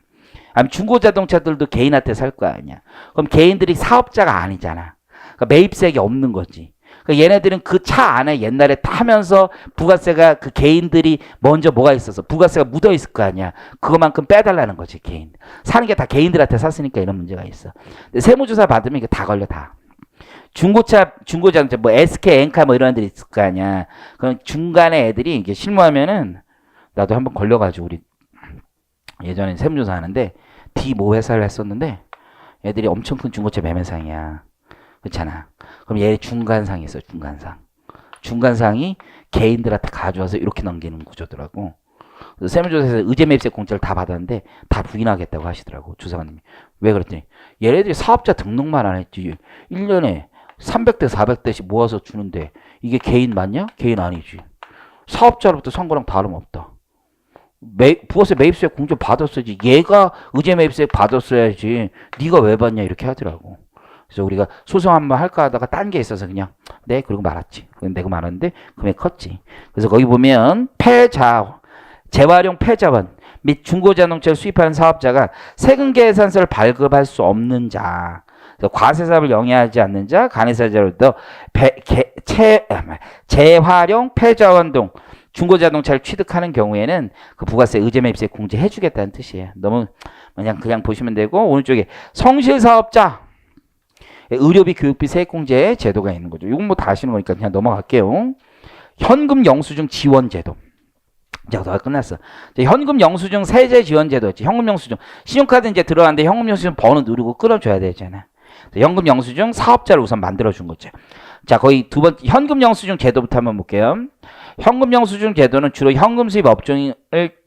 아니면 중고자동차들도 개인한테 살 거 아니야. 그럼 개인들이 사업자가 아니잖아. 그러니까 매입세액이 없는 거지. 그러니까 얘네들은 그 차 안에 옛날에 타면서 부가세가 그 개인들이 먼저 뭐가 있어서 부가세가 묻어 있을 거 아니야. 그거만큼 빼달라는 거지 개인. 사는 게 다 개인들한테 샀으니까 이런 문제가 있어. 근데 세무조사 받으면 이거 다 걸려 다. 중고자동차 뭐 SK 엔카 뭐 이런 애들이 있을 거 아니야. 그럼 중간에 애들이 이게 실무하면은 나도 한번 걸려가지고 우리 예전에 세무조사 하는데 D 모 회사를 했었는데 애들이 엄청 큰 중고차 매매상이야. 그렇잖아. 그럼 얘 중간상이 있어. 중간상이 개인들한테 가져와서 이렇게 넘기는 구조더라고. 그래서 세무조사에서 의제 매입세 공짜를 다 받았는데 다 부인하겠다고 하시더라고. 주사관님이. 왜 그랬더니 얘네들이 사업자 등록만 안 했지. 1년에 300대 400대씩 모아서 주는데 이게 개인 맞냐? 개인 아니지. 사업자로부터 산 거랑 다름없다. 부가세 매입세 공제 받았어야지. 얘가 의제 매입세 받았어야지. 네가 왜 받냐 이렇게 하더라고. 그래서 우리가 소송 한번 할까 하다가 딴 게 있어서 그냥 네 그러고 말았지. 내고 말았는데 금액 컸지. 그래서 거기 보면 재활용 폐자원 및 중고자동차를 수입하는 사업자가 세금 계산서를 발급할 수 없는 자, 과세사업을 영위하지 않는 자, 간이사자로부터 재활용 폐자원 등 중고자동차를 취득하는 경우에는 그 부가세 의제 매입세 공제해주겠다는 뜻이에요. 너무 그냥 보시면 되고 오른쪽에 성실사업자 의료비 교육비 세액공제 제도가 있는 거죠. 이건 뭐 다 아시는 거니까 그냥 넘어갈게요. 현금 영수증 지원 제도. 자, 다 끝났어. 현금 영수증 세제 지원 제도였지. 현금 영수증 신용카드 이제 들어갔는데 현금 영수증 번호 누르고 끌어줘야 되잖아. 현금 영수증 사업자를 우선 만들어준 거죠. 자, 거의 두 번째 현금 영수증 제도부터 한번 볼게요. 현금 영수증 제도는 주로 현금 수입 업종을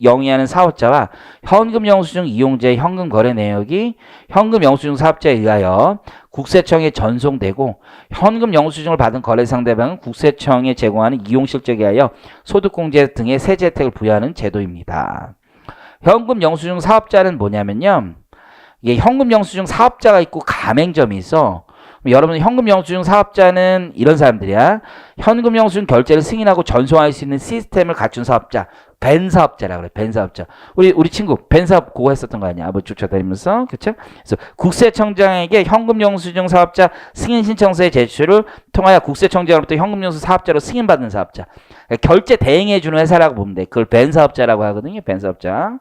영위하는 사업자와 현금 영수증 이용자의 현금 거래 내역이 현금 영수증 사업자에 의하여 국세청에 전송되고 현금 영수증을 받은 거래 상대방은 국세청에 제공하는 이용 실적에 하여 소득공제 등의 세제 혜택을 부여하는 제도입니다. 현금 영수증 사업자는 뭐냐면요. 이게 현금 영수증 사업자가 있고 가맹점이 있어. 여러분 현금 영수증 사업자는 이런 사람들이야. 현금 영수증 결제를 승인하고 전송할 수 있는 시스템을 갖춘 사업자. 벤 사업자라 그래. 벤 사업자. 우리 친구 벤 사업 그거 했었던 거 아니야? 아버지 쫓아다니면서. 그쵸? 그래서 국세청장에게 현금 영수증 사업자 승인 신청서의 제출을 통하여 국세청장으로부터 현금 영수증 사업자로 승인받는 사업자. 결제 대행해 주는 회사라고 보면 돼. 그걸 벤 사업자라고 하거든요. 벤 사업자.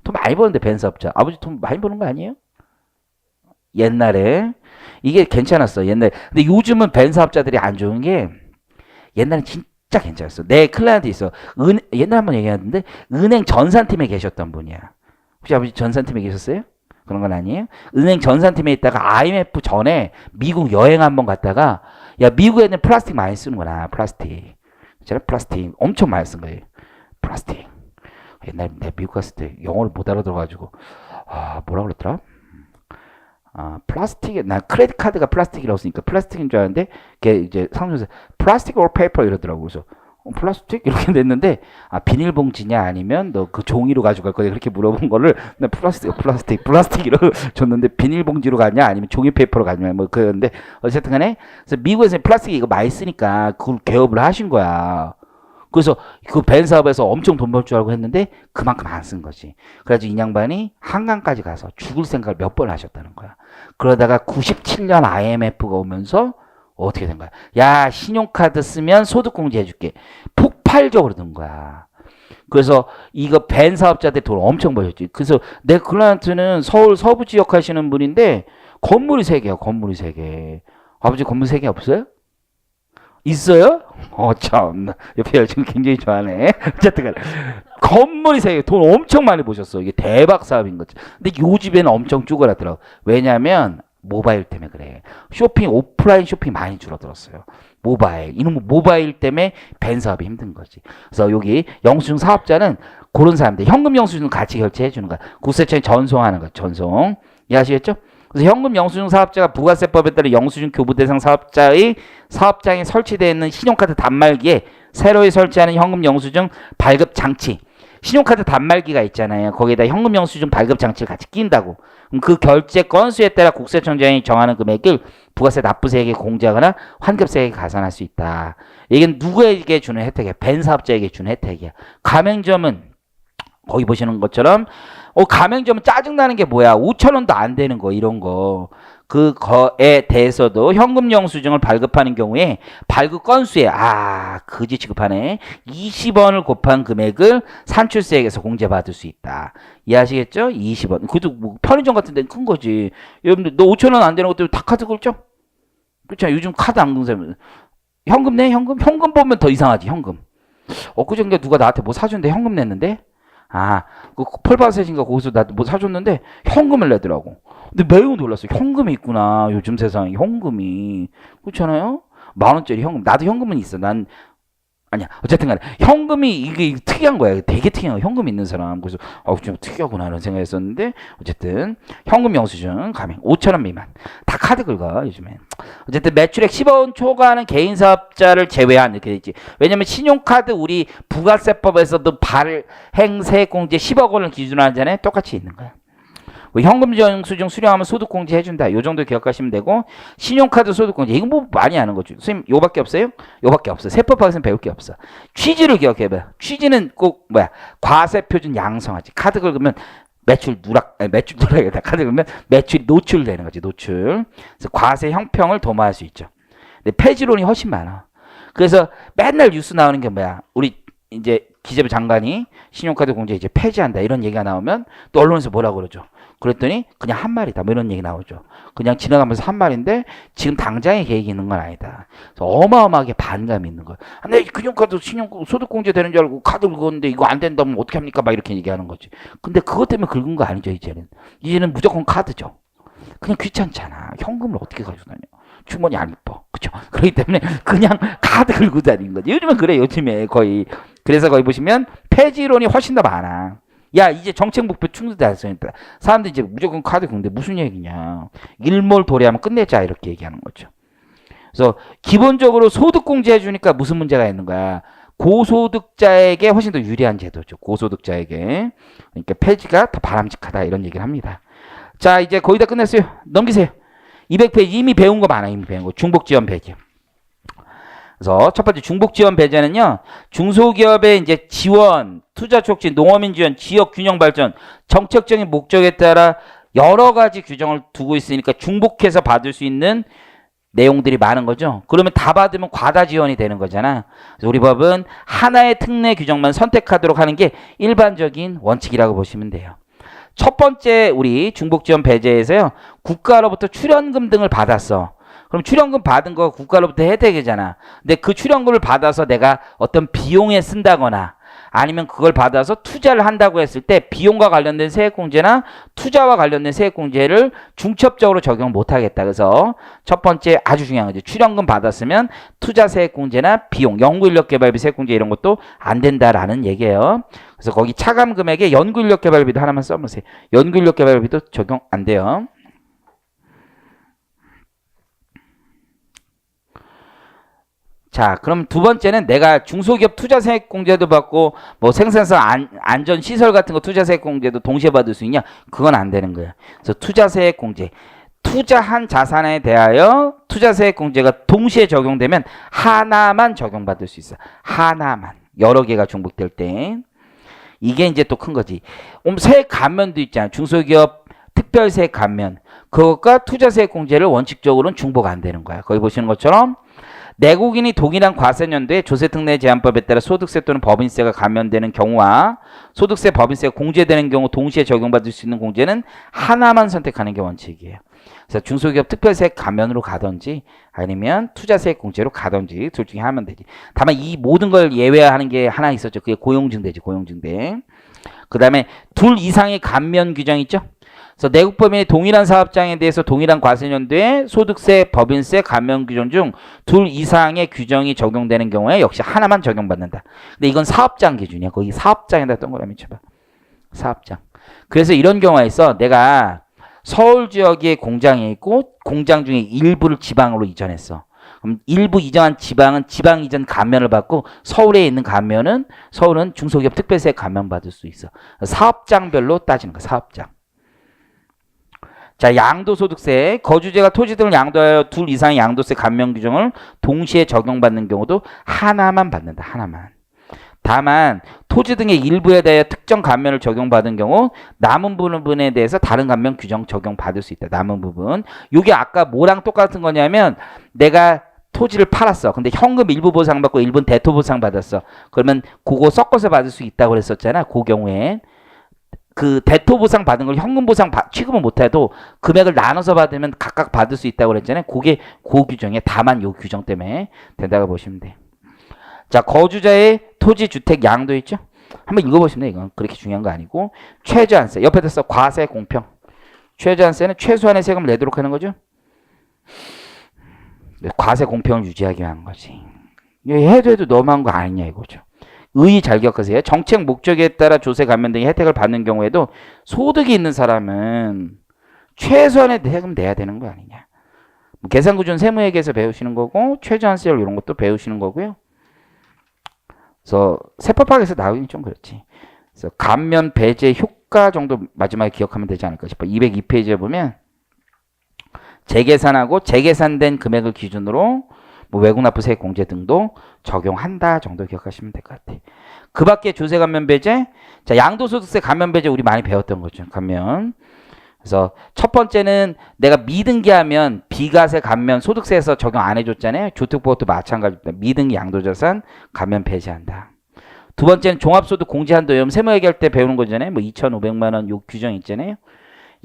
돈 많이 버는데 벤 사업자. 아버지 돈 많이 버는 거 아니에요? 옛날에 이게 괜찮았어. 옛날에. 근데 요즘은 벤 사업자들이 안 좋은 게 옛날엔 진짜 괜찮았어. 내 클라이언트 있어. 옛날에 한번 얘기했는데 은행 전산팀에 계셨던 분이야. 혹시 아버지 전산팀에 계셨어요? 그런 건 아니에요? 은행 전산팀에 있다가 IMF 전에 미국 여행 한번 갔다가 야 미국에는 플라스틱 많이 쓰는구나. 플라스틱. 제가 플라스틱 엄청 많이 쓴 거예요. 플라스틱. 옛날에 내가 미국 갔을 때 영어를 못 알아들어가지고 뭐라 그랬더라? 플라스틱, 난 크레딧 카드가 플라스틱이라고 쓰니까 플라스틱인 줄 알았는데, 걔 이제 상점에서 플라스틱 or paper 이러더라고. 그래서, 플라스틱? 이렇게 됐는데, 비닐봉지냐 아니면 너 그 종이로 가져갈 거냐 그렇게 물어본 거를, 나 플라스틱 이러고 줬는데, 비닐봉지로 가냐 아니면 종이 페이퍼로 가냐 뭐 그랬는데, 어쨌든 간에, 그래서 미국에서는 플라스틱 이거 많이 쓰니까 그걸 개업을 하신 거야. 그래서 그 벤 사업에서 엄청 돈 벌 줄 알고 했는데 그만큼 안 쓴 거지. 그래가지고 이 양반이 한강까지 가서 죽을 생각을 몇 번 하셨다는 거야. 그러다가 97년 IMF가 오면서 어떻게 된 거야? 야 신용카드 쓰면 소득공제 해줄게. 폭발적으로 든 거야. 그래서 이거 벤 사업자들 돈 엄청 버셨지. 그래서 내 클라이언트는 서울 서부 지역 하시는 분인데 건물이 3개야. 건물이 3개. 아버지 건물 3개 없어요? 있어요? 참. 옆에 여자친구 굉장히 좋아하네. 어쨌든 건물이 3개. 돈 엄청 많이 보셨어. 이게 대박 사업인 거지. 근데 요 집에는 엄청 쭈그라더라고. 왜냐면 모바일 때문에 그래. 오프라인 쇼핑 많이 줄어들었어요. 모바일. 이놈의 모바일 때문에 벤 사업이 힘든 거지. 그래서 여기 영수증 사업자는 그런 사람들, 현금 영수증 같이 결제해 주는 거야. 국세청에 전송하는 거야. 전송. 이해하시겠죠? 그래서 현금 영수증 사업자가 부가세법에 따라 영수증 교부 대상 사업자의 사업장에 설치되어 있는 신용카드 단말기에 새로 설치하는 현금 영수증 발급 장치. 신용카드 단말기가 있잖아요. 거기에다 현금 영수증 발급 장치를 같이 끼인다고. 그럼 그 결제 건수에 따라 국세청장이 정하는 금액을 부가세 납부세액에 공제하거나 환급세액에 가산할 수 있다. 이게 누구에게 주는 혜택이야? 벤 사업자에게 주는 혜택이야. 가맹점은 거기 보시는 것처럼 가맹점은 짜증나는 게 뭐야? 5,000원도 안 되는 거 이런 거. 그거에 대해서도 현금 영수증을 발급하는 경우에 발급 건수에 그지 취급하네. 20원을 곱한 금액을 산출세액에서 공제받을 수 있다. 이해하시겠죠? 20원. 그것도 뭐 편의점 같은 데는 큰 거지. 여러분들 너 5,000원 안 되는 것도 다 카드 긁죠? 그렇죠? 요즘 카드 안 긁는 사람 현금 내? 현금 보면 더 이상하지. 현금. 엊그저께 누가 나한테 뭐 사준대 현금 냈는데 그 펄바셋인가 거기서 나 뭐 사줬는데 현금을 내더라고. 근데 매우 놀랐어. 현금이 있구나. 요즘 세상에 현금이. 그렇잖아요? 10,000원짜리 현금. 나도 현금은 있어. 아니야. 어쨌든 간에 현금이 이게 특이한 거야. 되게 특이한 거야. 현금 있는 사람. 그래서 좀 특이하구나 이런 생각했었는데 어쨌든 현금 영수증 가맹 5,000원 미만. 다 카드 긁어 요즘엔. 어쨌든 매출액 10원 초과하는 개인 사업자를 제외한 이렇게 돼 있지. 왜냐면 신용카드 우리 부가세법에서도 발행 세액공제 10억 원을 기준으로 하잖아요. 똑같이 있는 거야. 현금 영수증 수령하면 소득공제 해준다. 요 정도 기억하시면 되고 신용카드 소득공제 이거 뭐 많이 아는 거죠. 선생님 요밖에 없어요? 요밖에 없어. 세법학에서는 배울 게 없어. 취지를 기억해봐. 취지는 꼭 과세표준 양성하지. 카드 긁으면 매출 누락이다. 카드 긁으면 매출이 노출되는 거지. 노출. 그래서 과세 형평을 도모할 수 있죠. 근데 폐지론이 훨씬 많아. 그래서 맨날 뉴스 나오는 게 뭐야? 우리 이제 기재부 장관이 신용카드 공제 이제 폐지한다 이런 얘기가 나오면 또 언론에서 뭐라고 그러죠? 그랬더니 그냥 한 말이다 뭐 이런 얘기 나오죠. 그냥 지나가면서 한 말인데 지금 당장의 계획이 있는 건 아니다. 그래서 어마어마하게 반감이 있는 거예요. 내 금융카드 소득공제 되는 줄 알고 카드 긁었는데 이거 안 된다면 어떻게 합니까? 막 이렇게 얘기하는 거지. 근데 그것 때문에 긁은 거 아니죠 이제는 무조건 카드죠. 그냥 귀찮잖아. 현금을 어떻게 가지고 다녀? 주머니 안 이뻐. 그쵸? 그렇기 때문에 그냥 카드 긁고 다니는 거지. 요즘은 그래 요즘에 거의. 그래서 거기 보시면 폐지론이 훨씬 더 많아. 야 이제 정책 목표 충족됐으니까 사람들이 이제 무조건 카드 긁는데 무슨 얘기냐. 일몰도래하면 끝내자 이렇게 얘기하는 거죠. 그래서 기본적으로 소득공제 해주니까 무슨 문제가 있는 거야. 고소득자에게 훨씬 더 유리한 제도죠. 고소득자에게. 그러니까 폐지가 더 바람직하다 이런 얘기를 합니다. 자 이제 거의 다 끝냈어요. 넘기세요. 200페이지 이미 배운 거 많아. 이미 배운 거. 중복지원 배제. 그래서 첫 번째 중복지원 배제는요. 중소기업의 이제 지원, 투자 촉진, 농어민 지원, 지역 균형 발전, 정책적인 목적에 따라 여러 가지 규정을 두고 있으니까 중복해서 받을 수 있는 내용들이 많은 거죠. 그러면 다 받으면 과다 지원이 되는 거잖아. 그래서 우리 법은 하나의 특례 규정만 선택하도록 하는 게 일반적인 원칙이라고 보시면 돼요. 첫 번째 우리 중복지원 배제에서요. 국가로부터 출연금 등을 받았어. 그럼 출연금 받은 거 국가로부터 혜택이잖아. 근데 그 출연금을 받아서 내가 어떤 비용에 쓴다거나 아니면 그걸 받아서 투자를 한다고 했을 때 비용과 관련된 세액공제나 투자와 관련된 세액공제를 중첩적으로 적용 못하겠다. 그래서 첫 번째 아주 중요한 거죠. 출연금 받았으면 투자 세액공제나 비용, 연구인력개발비 세액공제 이런 것도 안 된다라는 얘기예요. 그래서 거기 차감 금액에 연구인력개발비도 하나만 써보세요. 연구인력개발비도 적용 안 돼요. 자, 그럼 두 번째는 내가 중소기업 투자세액 공제도 받고 뭐 생산성 안전 시설 같은 거 투자세액 공제도 동시에 받을 수 있냐? 그건 안 되는 거야. 그래서 투자세액 공제, 투자한 자산에 대하여 투자세액 공제가 동시에 적용되면 하나만 적용받을 수 있어. 하나만. 여러 개가 중복될 때. 이게 이제 또 큰 거지. 세액 감면도 있잖아. 중소기업 특별세액 감면. 그것과 투자세액 공제를 원칙적으로는 중복 안 되는 거야. 거기 보시는 것처럼 내국인이 동일한 과세년도에 조세특례 제한법에 따라 소득세 또는 법인세가 감면되는 경우와 소득세, 법인세가 공제되는 경우 동시에 적용받을 수 있는 공제는 하나만 선택하는 게 원칙이에요. 그래서 중소기업 특별세액 감면으로 가든지 아니면 투자세액 공제로 가든지 둘 중에 하면 되지. 다만 이 모든 걸 예외하는 게 하나 있었죠. 그게 고용증대지. 고용증대. 그 다음에 둘 이상의 감면 규정 있죠. 그래서 내국 법인의 동일한 사업장에 대해서 동일한 과세연도에 소득세, 법인세, 감면 규정 중 둘 이상의 규정이 적용되는 경우에 역시 하나만 적용받는다. 근데 이건 사업장 기준이야. 거기 사업장에다 동그라미 쳐봐. 사업장. 그래서 이런 경우가 있어. 내가 서울 지역에 공장이 있고 공장 중에 일부를 지방으로 이전했어. 그럼 일부 이전한 지방은 지방 이전 감면을 받고 서울에 있는 감면은 서울은 중소기업 특별세 감면 받을 수 있어. 사업장별로 따지는 거야. 사업장. 자, 양도소득세. 거주지가 토지 등을 양도하여 둘 이상의 양도세 감면 규정을 동시에 적용받는 경우도 하나만 받는다. 하나만. 다만 토지 등의 일부에 대해 특정 감면을 적용받은 경우 남은 부분에 대해서 다른 감면 규정 적용받을 수 있다. 남은 부분. 이게 아까 뭐랑 똑같은 거냐면 내가 토지를 팔았어. 근데 현금 일부 보상 받고 일부는 대토 보상 받았어. 그러면 그거 섞어서 받을 수 있다고 그랬었잖아. 그 경우에 그 대토 보상 받은 걸 현금 보상 취급은 못해도 금액을 나눠서 받으면 각각 받을 수 있다고 그랬잖아요. 그게 그 규정에 다만 요 규정 때문에 된다고 보시면 돼. 자, 거주자의 토지 주택 양도 있죠. 한번 읽어보시면 돼. 이건 그렇게 중요한 거 아니고 최저한세. 옆에다 써 과세 공평. 최저한세는 최소한의 세금을 내도록 하는 거죠. 과세 공평을 유지하기 위한 거지. 해도 너무한 거 아니냐 이거죠. 의의 잘 기억하세요. 정책 목적에 따라 조세 감면 등의 혜택을 받는 경우에도 소득이 있는 사람은 최소한의 세금 내야 되는 거 아니냐. 계산구조는 세무회계에서 배우시는 거고 최저한세율 이런 것도 배우시는 거고요. 그래서 세법학에서 나오긴 좀 그렇지. 그래서 감면 배제 효과 정도 마지막에 기억하면 되지 않을까 싶어. 202페이지에 보면 재계산하고 재계산된 금액을 기준으로 뭐 외국납부세 공제 등도 적용한다 정도 기억하시면 될 것 같아요. 그 밖에 조세 감면 배제, 자, 양도소득세 감면 배제 우리 많이 배웠던 거죠. 감면. 그래서 첫 번째는 내가 미등기하면 비과세 감면 소득세에서 적용 안 해줬잖아요. 주택보호도 마찬가지입니다. 미등기 양도자산 감면 배제한다. 두 번째는 종합소득 공제한도 여러분 세무회계할 때 배우는 거잖아요. 뭐 2,500만 원 요 규정 있잖아요.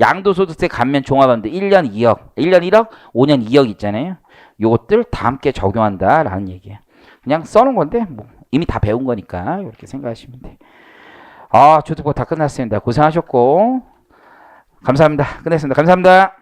양도소득세 감면 종합한도 1년 2억, 1년 1억, 5년 2억 있잖아요. 요것들 다 함께 적용한다라는 얘기예요. 그냥 써놓은 건데 뭐 이미 다 배운 거니까 이렇게 생각하시면 돼요. 아, 주택보호 다 끝났습니다. 고생하셨고 감사합니다. 끝냈습니다. 감사합니다.